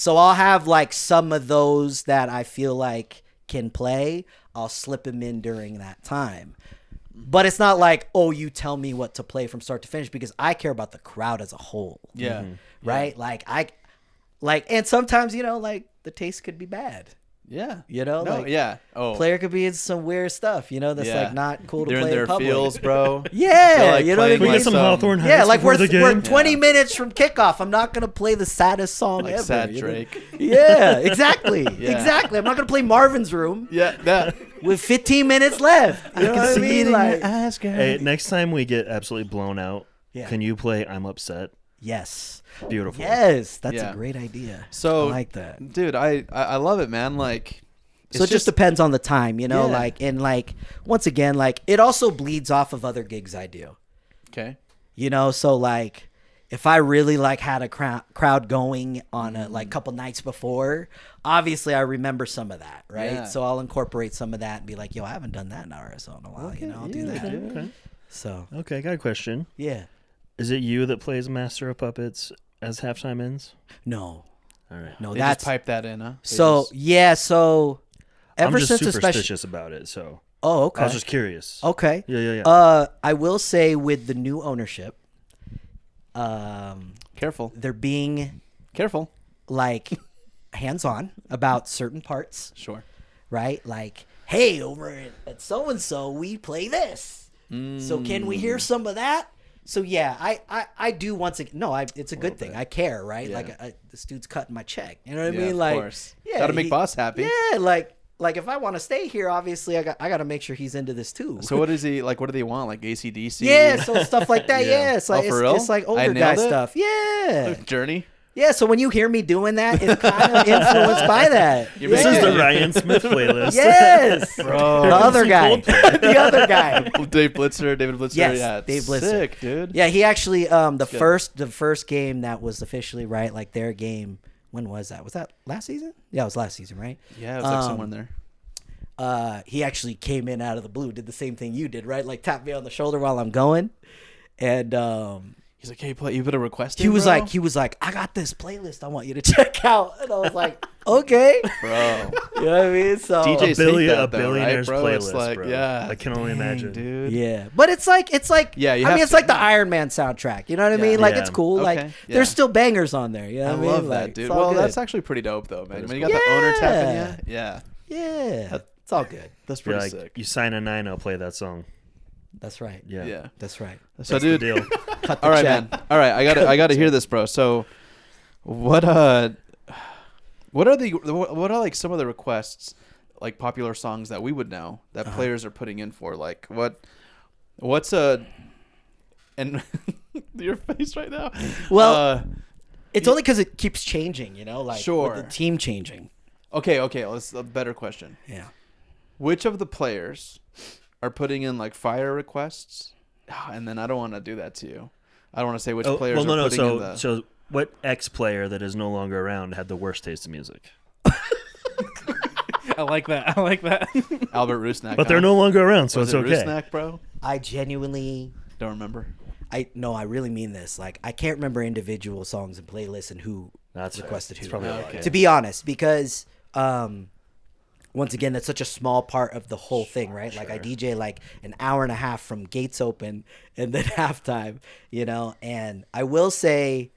I'll have like some of those that I feel like can play. I'll slip them in during that time. But it's not like, oh, you tell me what to play from start to finish, because I care about the crowd as a whole. yeah. Right? And sometimes, you know, like the taste could be bad. Yeah. You know, No, like yeah. Oh. player could be in some weird stuff, you know, that's Yeah. like not cool to They're play in their public. feels, bro. Yeah, They're, like, you know what I playing, Can we mean? get some some- Hawthorne Yeah, Heights like before the we're game? 20 minutes from kickoff. I'm not gonna play the saddest song Like ever. Sad you know? Drake. Yeah, exactly. Yeah. Exactly. I'm not gonna play Marvin's Room Yeah, that. with 15 minutes left. You know what I mean? Like, eyes, girl. Hey, next time we get absolutely blown out, Yeah. can you play I'm Upset? yes, Beautiful. yes, that's Yeah. a great idea. So, I like that. dude, I love it, man. Like, So it just depends on the time, you know. Yeah. Like, and like once again, like it also bleeds off of other gigs I do. okay. You know, so like if I really like had a crowd going on a like couple nights before, obviously I remember some of that, right? Yeah. So I'll incorporate some of that and be like, yo, I haven't done that in RSL in a while, you know, I'll do that. Okay. So Okay, got a question. yeah, Is it you that plays Master of Puppets as halftime ends? no, All right. no, They that's just pipe that in, huh? They so just- yeah, so ever I'm just since especially, superstitious about it, so oh okay, I was just curious. okay, Yeah. I will say with the new ownership, Careful. they're being Careful. like hands-on about certain parts, Sure. right? Like, hey, over at so and so, we play this. So can we hear some of that? So yeah, I do once again. No, it's a good thing. I care, right? Yeah. Like this dude's cutting my check. You know what I Yeah, mean? of Like, course. yeah, Gotta make boss happy. Yeah, like if I want to stay here, obviously I got to make sure he's into this too. So what is he like? What do they want? Like ACDC? yeah, so stuff like that. Yeah. Yeah, it's like Oh, for real? it's like I older guy nailed it? stuff. Yeah, Journey. yeah. So when you hear me doing that, it's kind of influenced by that. You're This Yeah. is the Ryan Smith playlist. Yes, Bro. the other guy, Coldplay. the other guy. David Blitzer. Yes, yeah, Dave Blitzer. Sick, dude. Yeah, he actually the good. first game that was officially right, like their game. When was that? Was that last season? Yeah, it was last season, right? Yeah, it was like someone there. He actually came in out of the blue, did the same thing you did, right? Like tapped me on the shoulder while I'm going, and He's like, hey, you put a request. He in, was bro? like, I got this playlist I want you to check out. And I was like, okay. bro. You know what I mean? So DJs hate a that, though, billionaire's right, bro? It's playlist, like, bro. yeah, I can only dang, imagine. dude. yeah, but it's like Yeah, you I mean, have it's to- like the Iron Man soundtrack. You know what I Yeah. mean? Like Yeah. it's cool. Okay, Like yeah. there's still bangers on there. You know I what I mean? love Like, that, dude. it's all Well, good. that's actually pretty dope, though, man. is When you got the owner tapping Yeah. you, yeah, Yeah, it's all good. that's You're pretty like, sick. you sign a 9, I'll play that song. That's right. Yeah. Yeah. That's right. So, That's the dude, deal. Cut the all right, check. man. All right, I got to hear this, bro. So, what are like some of the requests, like popular songs that we would know that players are putting in for? Like what's a and your face right now? Well, it's only because it keeps changing. You know, like Sure. with the team changing. okay. Let's a better question. Yeah. Which of the players are putting in like fire requests? And then I don't want to do that to you. I don't want to say which players well, no, are no. putting in So, the. so what ex player that is no longer around had the worst taste in music? I like that. I like that. Albert Rusnak. But they're no longer around, so Was it's it okay. Rusnak, bro? I genuinely, Don't remember. I really mean this. Like I can't remember individual songs and playlists and who That's fair. requested It's who. probably Okay. okay. To be honest, because once again, that's such a small part of the whole thing, right? Like I DJ like an hour and a half from gates open and then halftime, you know. And I will say,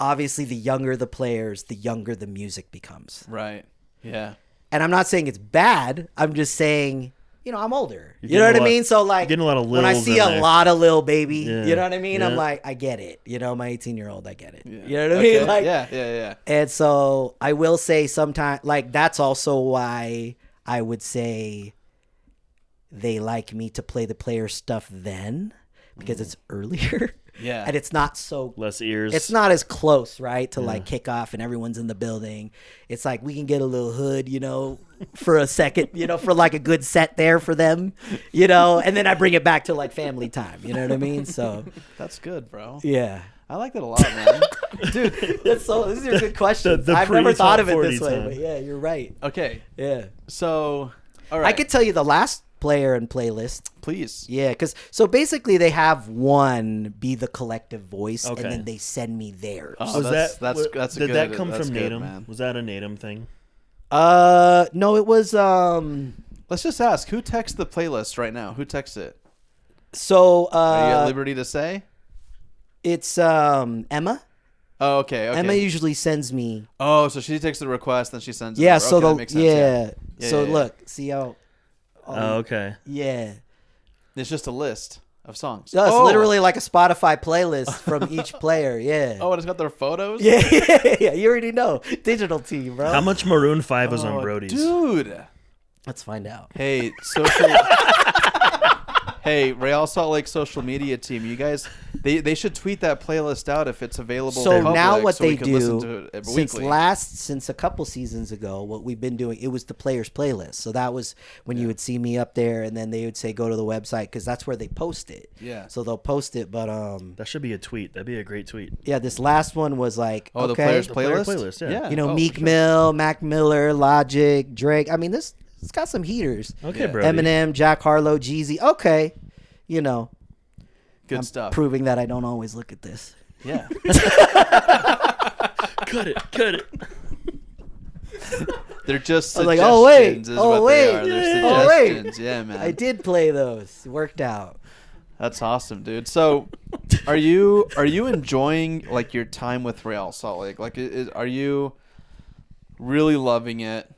obviously, the younger the players, the younger the music becomes. Right. Yeah. And I'm not saying it's bad. I'm just saying, you know, I'm older. You're You know what I getting a lot- mean? So like, you're getting a lot of when I Lils see in a there. lot of Lil Baby, Yeah. you know what I mean? I'm Yeah. like, I get it. You know, my 18-year-old, I get it. Yeah. You know what I Okay, mean? Like, yeah. and so I will say sometimes, like, that's also why I would say they like me to play the player stuff then because it's earlier. Yeah. And it's not so, Less ears. it's not as close, right? To like kick off and everyone's in the building. It's like we can get a little hood, you know, for a second, you know, for like a good set there for them, you know, and then I bring it back to like family time. You know what I mean? So, That's good, bro. yeah. I like that a lot, man. Dude. These are good questions. the I've never pre-top thought of it 40 this way, time. but yeah, you're right. Okay. Yeah. So, all right. I could tell you the last player and playlist. please. Yeah, because so basically they have one be the collective voice, Okay. and then they send me theirs. Oh, Was that's a did good, that come that's from good, Natum? man. Was that a Natum thing? No, it was Let's just ask who texts the playlist right now. Who texts it? so Are you at liberty to say? it's Emma. Oh, okay. Emma usually sends me. Oh, so she takes the request, then she sends it. Yeah, over. so Okay, that the makes sense, yeah. So yeah. look, see how. Oh, okay. Yeah. It's just a list of songs. So it's Oh. literally like a Spotify playlist from each player. Yeah. Oh, and it's got their photos. Yeah. You already know. Digital team, bro. How much Maroon 5 is Oh, on Brody's? dude. Let's find out. Hey, social. Hey, Real Salt Lake social media team, you guys, they should tweet that playlist out if it's available. So to public now what so we they could listen do to it since weekly. since a couple seasons ago, what we've been doing, it was the players playlist. So that was when you would see me up there, and then they would say go to the website because that's where they post it. Yeah. So they'll post it, but That should be a tweet. That'd be a great tweet. yeah, this last one was like Oh, the okay, players The player playlist. playlist, yeah. you know, Oh, Meek for sure. Mill, Mac Miller, Logic, Drake. I mean, it's got some heaters. Okay, Yeah. Brody. Eminem, Jack Harlow, Jeezy. Okay, you know, Good I'm stuff. proving that I don't always look at this. Yeah. Cut it. They're just I was suggestions. like, oh, wait. Is Oh, what wait. They are. They're Oh, wait. suggestions. Yeah, man. I did play those. It worked out. That's awesome, dude. So, are you enjoying like your time with Real Salt Lake? Like, are you really loving it?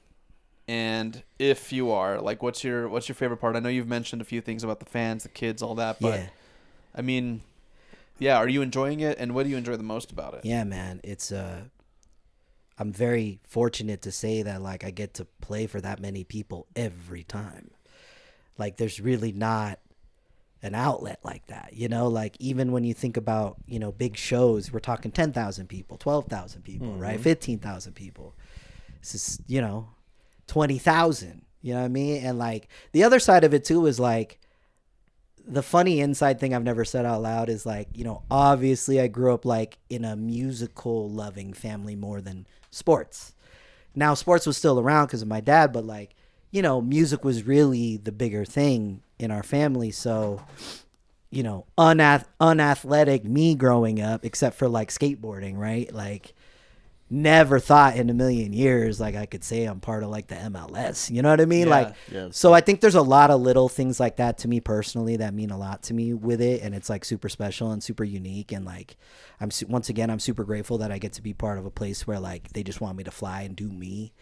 And if you are, like, what's your favorite part? I know you've mentioned a few things about the fans, the kids, all that, but Yeah. I mean, yeah, are you enjoying it? And what do you enjoy the most about it? Yeah, man. It's I'm very fortunate to say that like I get to play for that many people every time. Like there's really not an outlet like that, you know, like even when you think about, you know, big shows, we're talking 10,000 people, 12,000 people, right? 15,000 people. This is, you know, 20,000, you know what I mean? And like the other side of it too is like the funny inside thing I've never said out loud is like, you know, obviously I grew up like in a musical loving family more than sports. Now sports was still around because of my dad, but like, you know, music was really the bigger thing in our family. So unathletic me growing up, except for like skateboarding, right? Like, never thought in a million years like I could say I'm part of like the MLS. You know what I mean? Yeah. Like, Yes. so I think there's a lot of little things like that to me personally that mean a lot to me with it, and it's like super special and super unique. And like, once again, I'm super grateful that I get to be part of a place where like they just want me to fly and do me,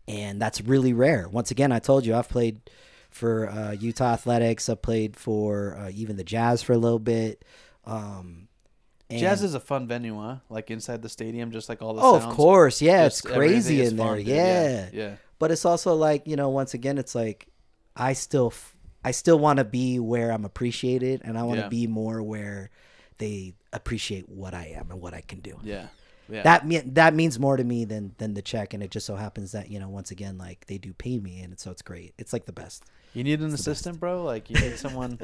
and that's really rare. Once again, I told you I've played for Utah Athletics. I've played for even the Jazz for a little bit. Jazz is a fun venue, huh? Like inside the stadium, just like all the Oh, sounds. of course. Yeah, it's Just everything crazy is in there. fun, dude. Yeah. Yeah. But it's also like, once again, it's like I still want to be where I'm appreciated, and I want to Yeah. be more where they appreciate what I am and what I can do. Yeah. Yeah. That means more to me than the check, and it just so happens that, once again, like they do pay me, and so it's great. It's like the best. You need an assistant, bro? Like you need someone.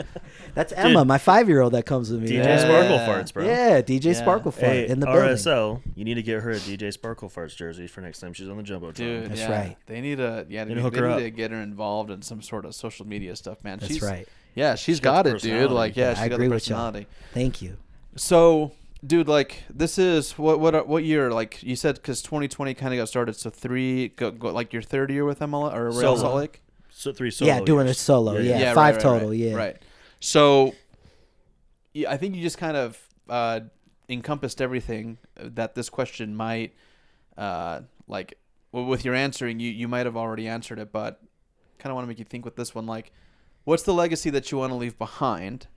That's Emma, my 5-year-old that comes with me. DJ Yeah. Sparkle Farts, bro. Yeah, DJ Yeah. Sparkle Fart Hey, in the building. RSL, you need to get her a DJ Sparkle Farts jersey for next time she's on the Jumbotron. Dude, That's yeah. right. They need to, Need to they hook need her up. to get her involved in some sort of social media stuff, man. That's she's right. Yeah, she's got got the it, dude. personality. Like, yeah, Yeah, she's I got agree the with y'all. personality. Thank you. So, dude, like, this is what year? Like you said, because 2020 kind of got started. So like your third year with ML or Real Solo. Salt Lake. So 3 solo Yeah, doing years. it solo. Yeah, 5 right, total. right, Yeah. right. So, yeah, I think you just kind of encompassed everything that this question might, like, with your answering, you might have already answered it, but kind of want to make you think with this one, like, what's the legacy that you want to leave behind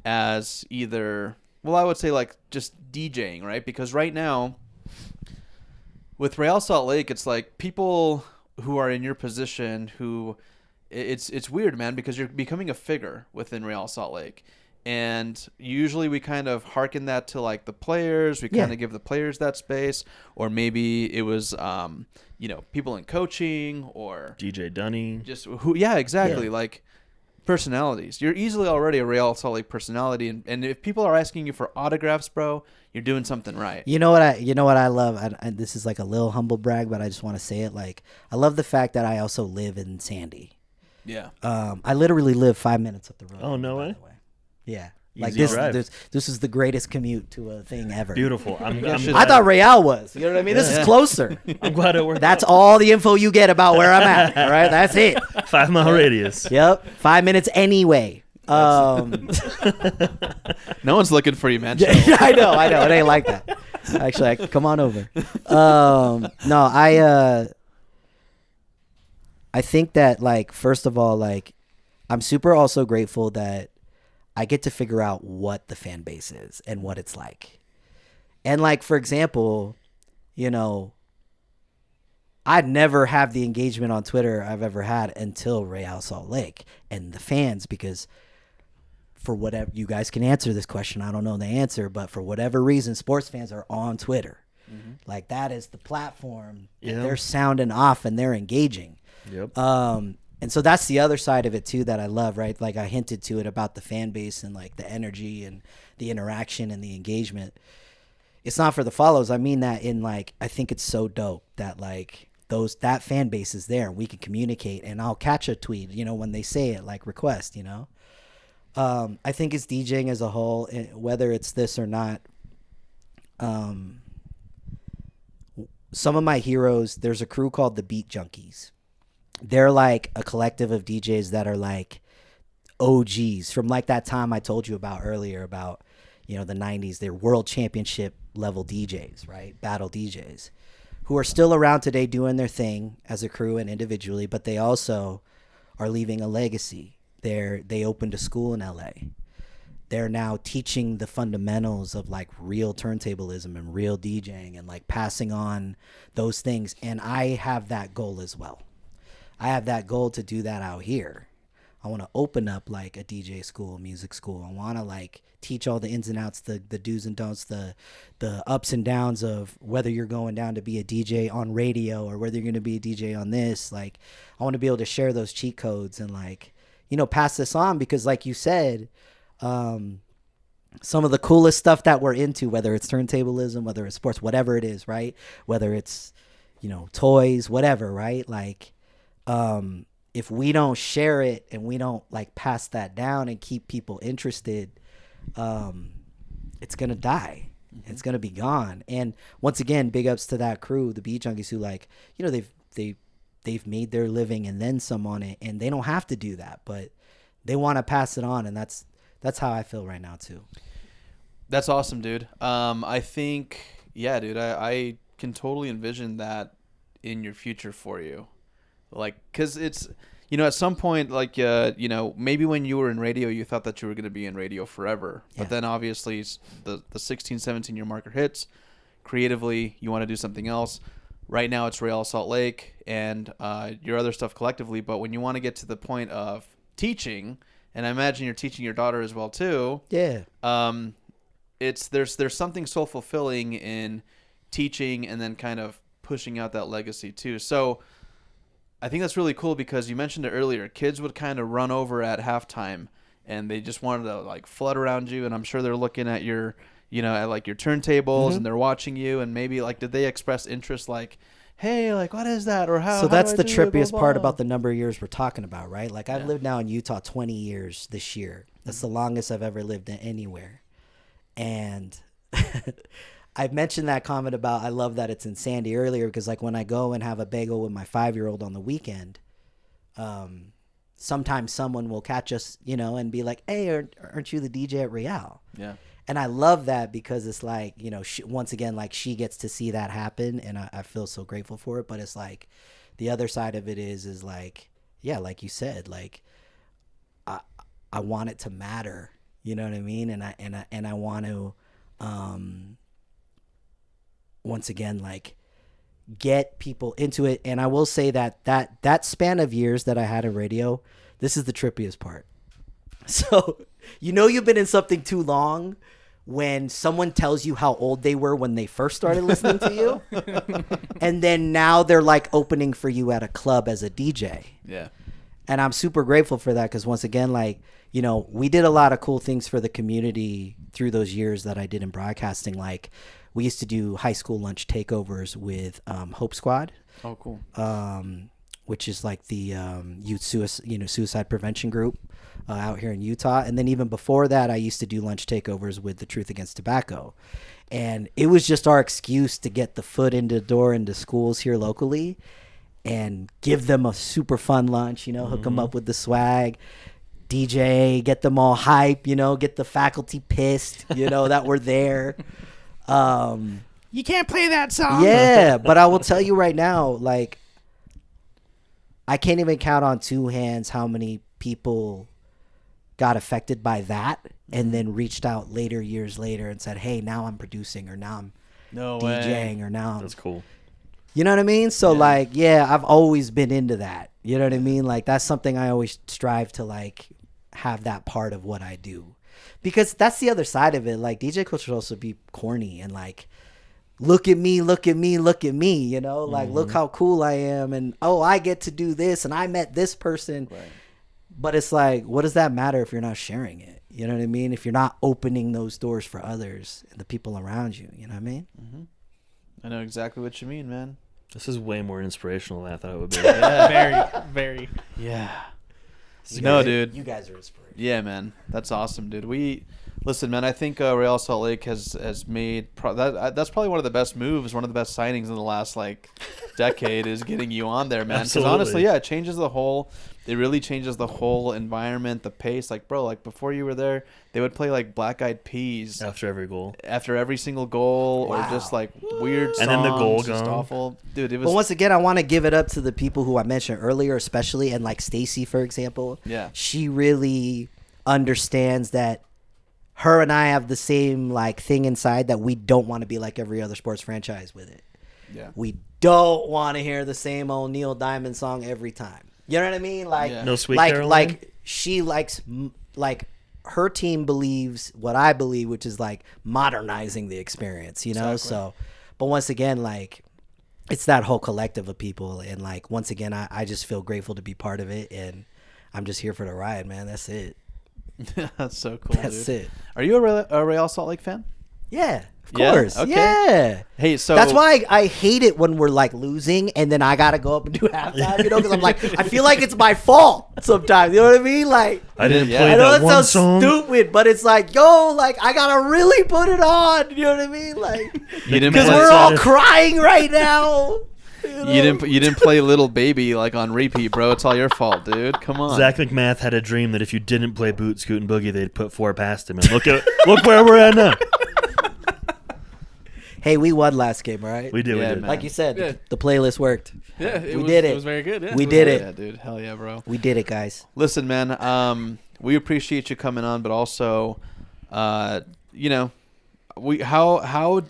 as either, well, I would say like just DJing, right? Because right now, with Real Salt Lake, it's like people who are in your position who it's weird, man, because you're becoming a figure within Real Salt Lake. And usually we kind of hearken that to like the players. We kind Yeah. of give the players that space, or maybe it was, people in coaching or DJ Dunny. just who. Yeah, exactly. Yeah. Like personalities. You're easily already a Real Salt Lake personality, and if people are asking you for autographs, bro, you're doing something right. You know what I love, and this is like a little humble brag, but I just want to say it. Like, I love the fact that I also live in Sandy. Yeah. I literally live 5 minutes up the road. Oh, no by way? the way. Yeah. Easy Like this, drive. this is the greatest commute to a thing ever. Beautiful. I'm should- I thought Real was. You know what I mean? This is closer. I'm glad it worked. That's all the info you get about where I'm at. All right, that's it. 5-mile radius. Yep, 5 minutes anyway. No one's looking for you, man. Yeah, I know. It ain't like that. Actually, come on over. No, I think that, like, first of all, like, I'm super also grateful that I get to figure out what the fan base is and what it's like. And, like, for example, I'd never have the engagement on Twitter I've ever had until Real Salt Lake and the fans, because for whatever, you guys can answer this question, I don't know the answer, but for whatever reason, sports fans are on Twitter. Like, that is the platform that Yeah. they're sounding off and they're engaging. Yep. And so that's the other side of it too that I love, right? Like, I hinted to it about the fan base and like the energy and the interaction and the engagement. It's not for the follows. I mean that in, like, I think it's so dope that, like, that fan base is there and we can communicate, and I'll catch a tweet, when they say it, like, request, I think it's DJing as a whole, whether it's this or not. Some of my heroes, there's a crew called the Beat Junkies. They're like a collective of DJs that are like OGs from like that time I told you about earlier about, the 90s. They're world championship level DJs, right? Battle DJs who are still around today doing their thing as a crew and individually, but they also are leaving a legacy. They opened a school in LA. They're now teaching the fundamentals of like real turntablism and real DJing and like passing on those things. And I have that goal as well. I have that goal to do that out here. I want to open up like a DJ school, music school. I want to like teach all the ins and outs, the do's and don'ts, the ups and downs of whether you're going down to be a DJ on radio or whether you're going to be a DJ on this. Like, I want to be able to share those cheat codes and like, pass this on, because like you said, some of the coolest stuff that we're into, whether it's turntablism, whether it's sports, whatever it is, if we don't share it and we don't like pass that down and keep people interested, it's gonna die. It's gonna be gone. And once again, big ups to that crew, the Beat Junkies, who like, you know, they've made their living and then some on it, and they don't have to do that, but they want to pass it on, and that's how I feel right now too. That's awesome, dude. I think, yeah, dude, I can totally envision that in your future for you. Like, because it's, you know, at some point, like, you know, maybe when you were in radio, you thought that you were going to be in radio forever. Yeah. But then obviously the 16, 17-year marker hits. Creatively, you want to do something else. Right now it's Real Salt Lake and your other stuff collectively. But when you want to get to the point of teaching, and I imagine you're teaching your daughter as well too. Yeah. There's something so fulfilling in teaching and then kind of pushing out that legacy too. So I think that's really cool because you mentioned it earlier. Kids would kind of run over at halftime and they just wanted to like flood around you. And I'm sure they're looking at your, you know, at like your turntables and they're watching you. And maybe like, did they express interest like, hey, like, what is that? Or how? So that's the do I do it? trippiest Blah, part blah. about the number of years we're talking about, right? Like I've lived now in Utah 20 years this year. That's the longest I've ever lived in anywhere. And I've mentioned that comment about I love that it's in Sandy earlier because like when I go and have a bagel with my 5-year-old on the weekend, sometimes someone will catch us, you know, and be like, hey, aren't you the DJ at Real? Yeah. And I love that because it's like, you know, once again, like she gets to see that happen and I feel so grateful for it. But it's like the other side of it is like, yeah, like you said, like I want it to matter. You know what I mean? And I want to, once again, like get people into it. And I will say that span of years that I had in radio, this is the trippiest part. So, you know, you've been in something too long when someone tells you how old they were when they first started listening to you. And then now they're like opening for you at a club as a DJ. Yeah. And I'm super grateful for that because once again, like, you know, we did a lot of cool things for the community through those years that I did in broadcasting. Like we used to do high school lunch takeovers with Hope Squad. Oh, cool. Which is like the youth suicide prevention group out here in Utah. And then even before that, I used to do lunch takeovers with the Truth Against Tobacco. And it was just our excuse to get the foot into the door into schools here locally and give them a super fun lunch, you know, hook them up with the swag, DJ, get them all hype, you know, get the faculty pissed, you know, that we're there. You can't play that song. Yeah, but I will tell you right now, like, I can't even count on two hands how many people got affected by that and then reached out later, years later, and said, hey, now I'm producing, or now I'm DJing, or now I'm... That's cool. You know what I mean? So, like, yeah, I've always been into that. You know what I mean? Like, that's something I always strive to, like, have that part of what I do. Because that's the other side of it. Like, DJ culture should also be corny and, like, look at me, look at me, look at me, you know? Like, look how cool I am, and, oh, I get to do this, and I met this person. Right. But it's like, what does that matter if you're not sharing it? You know what I mean? If you're not opening those doors for others and the people around you, you know what I mean? Mm-hmm. I know exactly what you mean, man. This is way more inspirational than I thought it would be. Very, very. Yeah. You No, guys- dude. You guys are inspirational. Yeah, man. That's awesome, dude. Listen, man, I think Real Salt Lake has made that's probably one of the best moves, one of the best signings in the last like decade is getting you on there, man. Because Absolutely. honestly, yeah, it really changes the whole environment, the pace. Like, bro, like before you were there, they would play like Black Eyed Peas After every goal. after every single goal, or Wow. just like weird songs, And then the goal just gone. awful, dude. It was But once again, I want to give it up to the people who I mentioned earlier, especially, and like Stacy, for example. Yeah. She really understands that her and I have the same like thing inside that we don't want to be like every other sports franchise with it. yeah. We don't want to hear the same old Neil Diamond song every time. You know what I mean? Like, Yeah. No Sweet like, Caroline? like she likes like her team believes what I believe, which is like modernizing the experience. You know, Exactly. so. But once again, like, it's that whole collective of people, and like once again, I just feel grateful to be part of it, and I'm just here for the ride, man. That's it. That's so cool, That's dude. it. Are you a Real Salt Lake fan? Yeah, Of course. Okay. Yeah. Hey, so That's why I hate it when we're like losing and then I gotta go up and do halftime, you know, because I'm like, I feel like it's my fault sometimes. You know what I mean? Like, I didn't Yeah. play I know that it one sounds song. stupid, but it's like, yo, like I gotta really put it on. You know what I mean? Like, you didn't because play, we're all crying right now. you didn't play Little Baby like on repeat, bro. It's all your fault, dude. Come on. Zach McMath had a dream that if you didn't play Boot, Scoot, and Boogie, they'd put 4 past him. And look where we're at now. Hey, we won last game, all right? We did. Yeah, we did. man. Like you said, Yeah. the playlist worked. Yeah, We did it. It was very good. Yeah. We did it. Yeah, dude. Hell yeah, bro. We did it, guys. Listen, man. We appreciate you coming on, but also, you know, how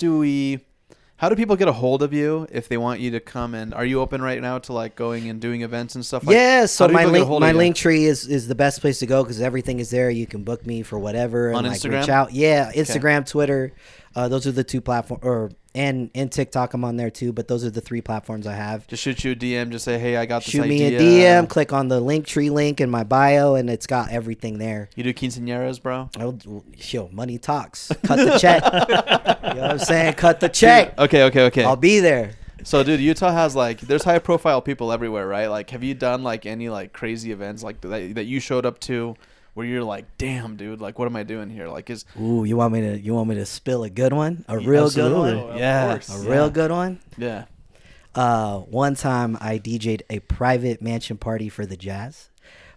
do people get a hold of you if they want you to come? And are you open right now to like going and doing events and stuff? Like, Yeah, so how do my people get a link hold of you? link tree is the best place to go because everything is there. You can book me for whatever On and like Instagram? reach out. Yeah, Instagram, Twitter. Those are the 2 platforms, and TikTok I'm on there too. But those are the 3 platforms I have. Just shoot you a DM. Just say, hey, I got this Shoot me idea. a DM. Click on the link tree link in my bio, and it's got everything there. You do quinceañeras, bro? Yo, money talks. Cut the check. You know what I'm saying? Cut the check. Okay. I'll be there. So, dude, Utah has like there's high profile people everywhere, right? Like, have you done like any like crazy events like that you showed up to, where you're like, damn, dude, like, what am I doing here? Like, is Ooh, you want me to spill a good one? A real good absolutely. one? yeah, A real good one? yeah. One time I DJ'd a private mansion party for the Jazz,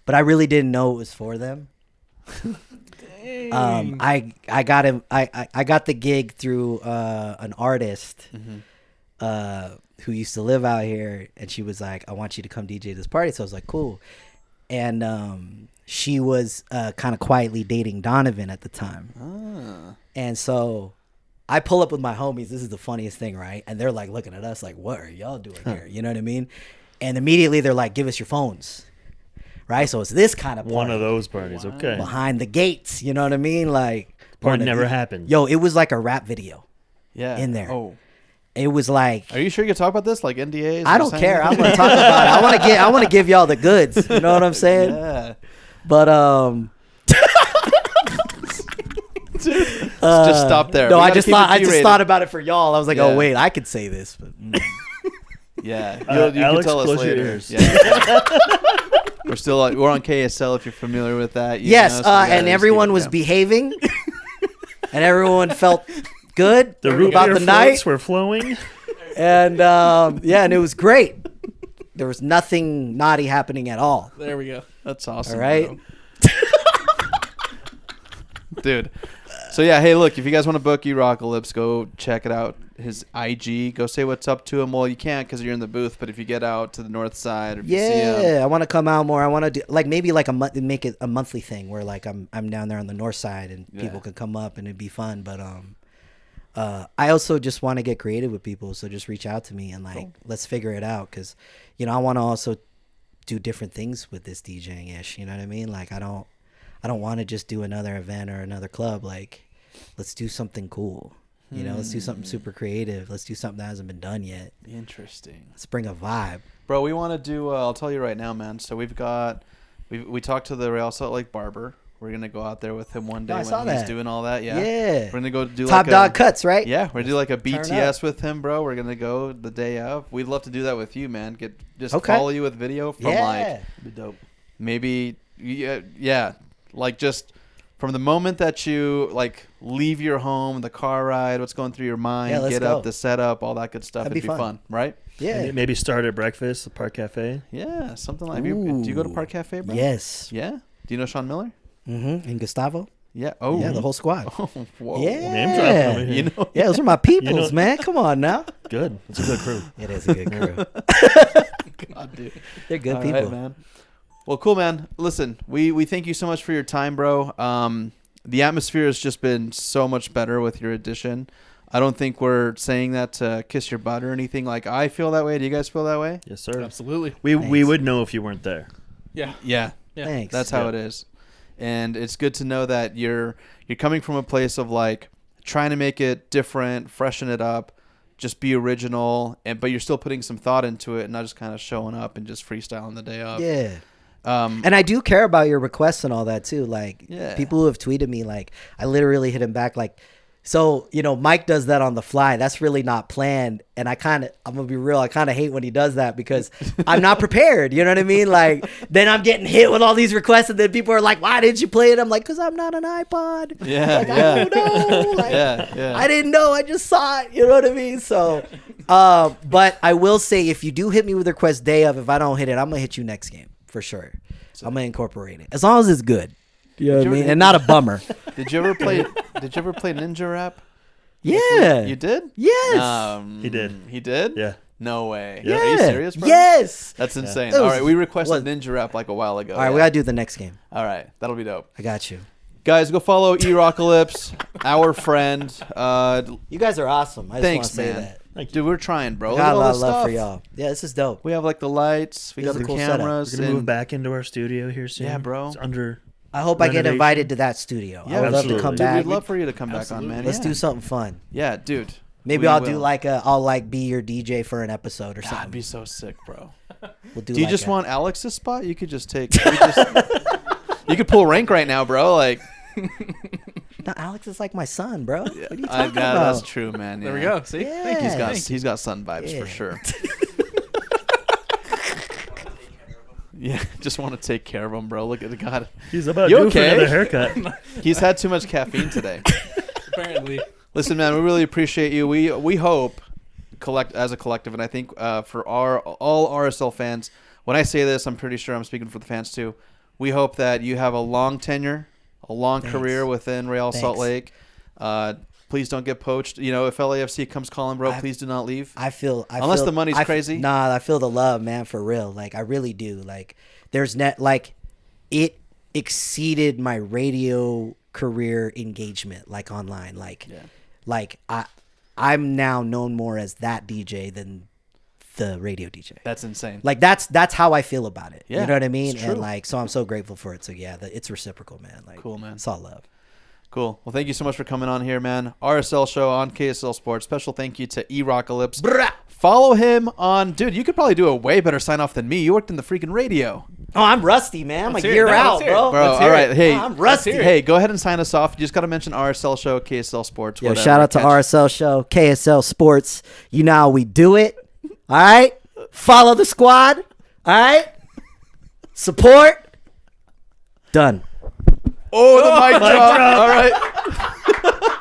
but I really didn't know it was for them. I got him. I got the gig through an artist who used to live out here, and she was like, "I want you to come DJ this party." So I was like, "Cool," and she was kind of quietly dating Donovan at the time, and so I pull up with my homies. This is the funniest thing, right? And they're like looking at us like, "What are y'all doing here?" You know what I mean? And immediately they're like, "Give us your phones." Right? So it's this kind of party. One of those parties. Okay. Behind the gates, you know what I mean? Like Party one of never the- happened. Yo, it was like a rap video. Yeah. In there. Oh. It was like Are you sure you can talk about this? Like NDAs? I or don't something? care. I'm gonna talk about it. I want to give y'all the goods. You know what I'm saying? Yeah. But Just stop there. No, We I gotta just keep it thought G-rated. about it for y'all. I was like, Yeah. oh wait, I could say this. But Yeah. You can Alex, tell us close your later. ears. Yeah. we're on KSL if you're familiar with that. You yes, know, so we gotta and just everyone keep it was down. behaving, and everyone felt good The root about beer the night. floats were flowing. And yeah, and it was great. There was nothing naughty happening at all. There we go. That's awesome. All right. bro. Dude. So yeah, hey, look, if you guys want to book E-Rockalypse, go check it out. His IG, go say what's up to him. Well, you can't because you're in the booth, but if you get out to the north side, or if you see him, Yeah, I want to come out more. I want to do like maybe like a month, make it a monthly thing where like I'm down there on the north side and Yeah. people can come up and it'd be fun. But I also just want to get creative with people, so just reach out to me and like let's figure it out because you know I want to also do different things with this DJing ish. You know what I mean? Like I don't want to just do another event or another club. Like let's do something cool. You know, let's do something super creative. Let's do something that hasn't been done yet. interesting. Let's bring a vibe. Bro, we want to do. I'll tell you right now, man. So we talked to the Real Salt Lake barber. We're gonna go out there with him one day I when saw he's that. doing all that. Yeah. Yeah. We're gonna go do Top like dog a, cuts, right? Yeah, we're gonna do like a up. BTS with him, bro. We're gonna go the day of. We'd love to do that with you, man. Just Okay. follow you with video from like Be dope. maybe yeah, like just from the moment that you like leave your home, the car ride, what's going through your mind, Yeah, let's get go. up, the setup, all that good stuff. That'd It'd be be fun. fun, right? Yeah. Maybe start at breakfast, the Park Cafe. Yeah, something like. Do you go to Ooh. Park Cafe, bro? Yes. Yeah. Do you know Sean Miller? Mm-hmm. And Gustavo. Yeah. Oh. Yeah, the whole squad. Oh, whoa. Yeah. Name drop over here. You know. Yeah, those are my peoples, You know- man. Come on now. Good. It's a good crew. It is a good crew. God, dude. They're good All right, people. man. Well, cool, man. Listen, we thank you so much for your time, bro. The atmosphere has just been so much better with your addition. I don't think we're saying that to kiss your butt or anything. Like, I feel that way. Do you guys feel that way? Yes, sir. Absolutely. We Thanks. would know if you weren't there. Yeah. Yeah. Yeah. Thanks. That's how Yeah. it is. And it's good to know that you're coming from a place of like trying to make it different, freshen it up, just be original, but you're still putting some thought into it and not just kind of showing up and just freestyling the day of. Yeah. Um, And I do care about your requests and all that too. Like Yeah. people who have tweeted me, like I literally hit him back like, So, Mike does that on the fly. That's really not planned. And I'm going to be real, I kind of hate when he does that because I'm not prepared. You know what I mean? Like, then I'm getting hit with all these requests and then people are like, why didn't you play it? I'm like, because I'm not an iPod. Yeah, Like, yeah. I don't know. Like, Yeah. I didn't know. I just saw it. You know what I mean? So, but I will say if you do hit me with a request day of, if I don't hit it, I'm going to hit you next game for sure. I'm going to incorporate it. As long as it's good. You know what I mean? And not a bummer. Did you ever play Ninja Rap? Yeah. You did? Yes. He did. He did? Yeah. No way. Yeah. Are you serious, bro? Yes. That's insane. It All was- right, we requested what- Ninja Rap like a while ago. All right, we got to do the next game. All right, that'll be dope. I got you. Guys, go follow E-Rockalypse, our friend. You guys are awesome. I just want Thanks, to say man. that. Thank you. Dude, we're trying, bro. I Look got at a all lot this of love stuff. for y'all. Yeah, this is dope. We have like the lights, we This got is a the cool setup. cameras. We're gonna and- move back into our studio here soon. Yeah, bro. It's under. I hope I get Renovation. invited to that studio. Yeah, I would love to absolutely. come Dude, back. we'd love for you to come back on, Absolutely. man. Let's Yeah. do something fun. Yeah, dude. Maybe We I'll will. do like I'll be your DJ for an episode or That'd something. be so sick, bro. We'll do. Do you like just a- want Alex's spot? You could just take. You could pull rank right now, bro. Like, No, Alex is like my son, bro. What are you talking yeah, about? that's true, man. There we yeah. go. See? Yeah. He's got son vibes Yeah. for sure. Yeah, just want to take care of him, bro. Look at the God. He's about You due for okay? another haircut. He's had too much caffeine today. Apparently. Listen, man, we really appreciate you. We hope as a collective, and I think for all RSL fans, when I say this, I'm pretty sure I'm speaking for the fans too. We hope that you have a long tenure, a long Thanks. career within Real Salt Thanks. Lake. Please don't get poached. You know, if LAFC comes calling, bro, I- please do not leave. Unless the money's crazy. Nah, I feel the love, man, for real. Like I really do. Like it exceeded my radio career engagement, like online. Like I'm now known more as that DJ than the radio DJ. That's insane. Like that's how I feel about it. Yeah, You know what I mean? it's true. And like so I'm so grateful for it. So yeah, it's reciprocal, man. Like Cool, man. It's all love. Cool. Well, thank you so much for coming on here, man. RSL show on KSL Sports. Special thank you to E-Rockalypse. Follow him on, dude. You could probably do a way better sign off than me. You worked in the freaking radio, Oh, I'm rusty, man. I'm Let's a hear it. year No, out, let's hear it. bro. bro. Let's All hear right, it. hey, I'm rusty. hear it. hey, go ahead and sign us off. You just got to mention RSL show, KSL Sports. Yo, whatever. shout out to Catch- RSL show, KSL Sports. You know how we do it. All right? Follow the squad. All right? Support. Done. Oh, the mic drop. All right.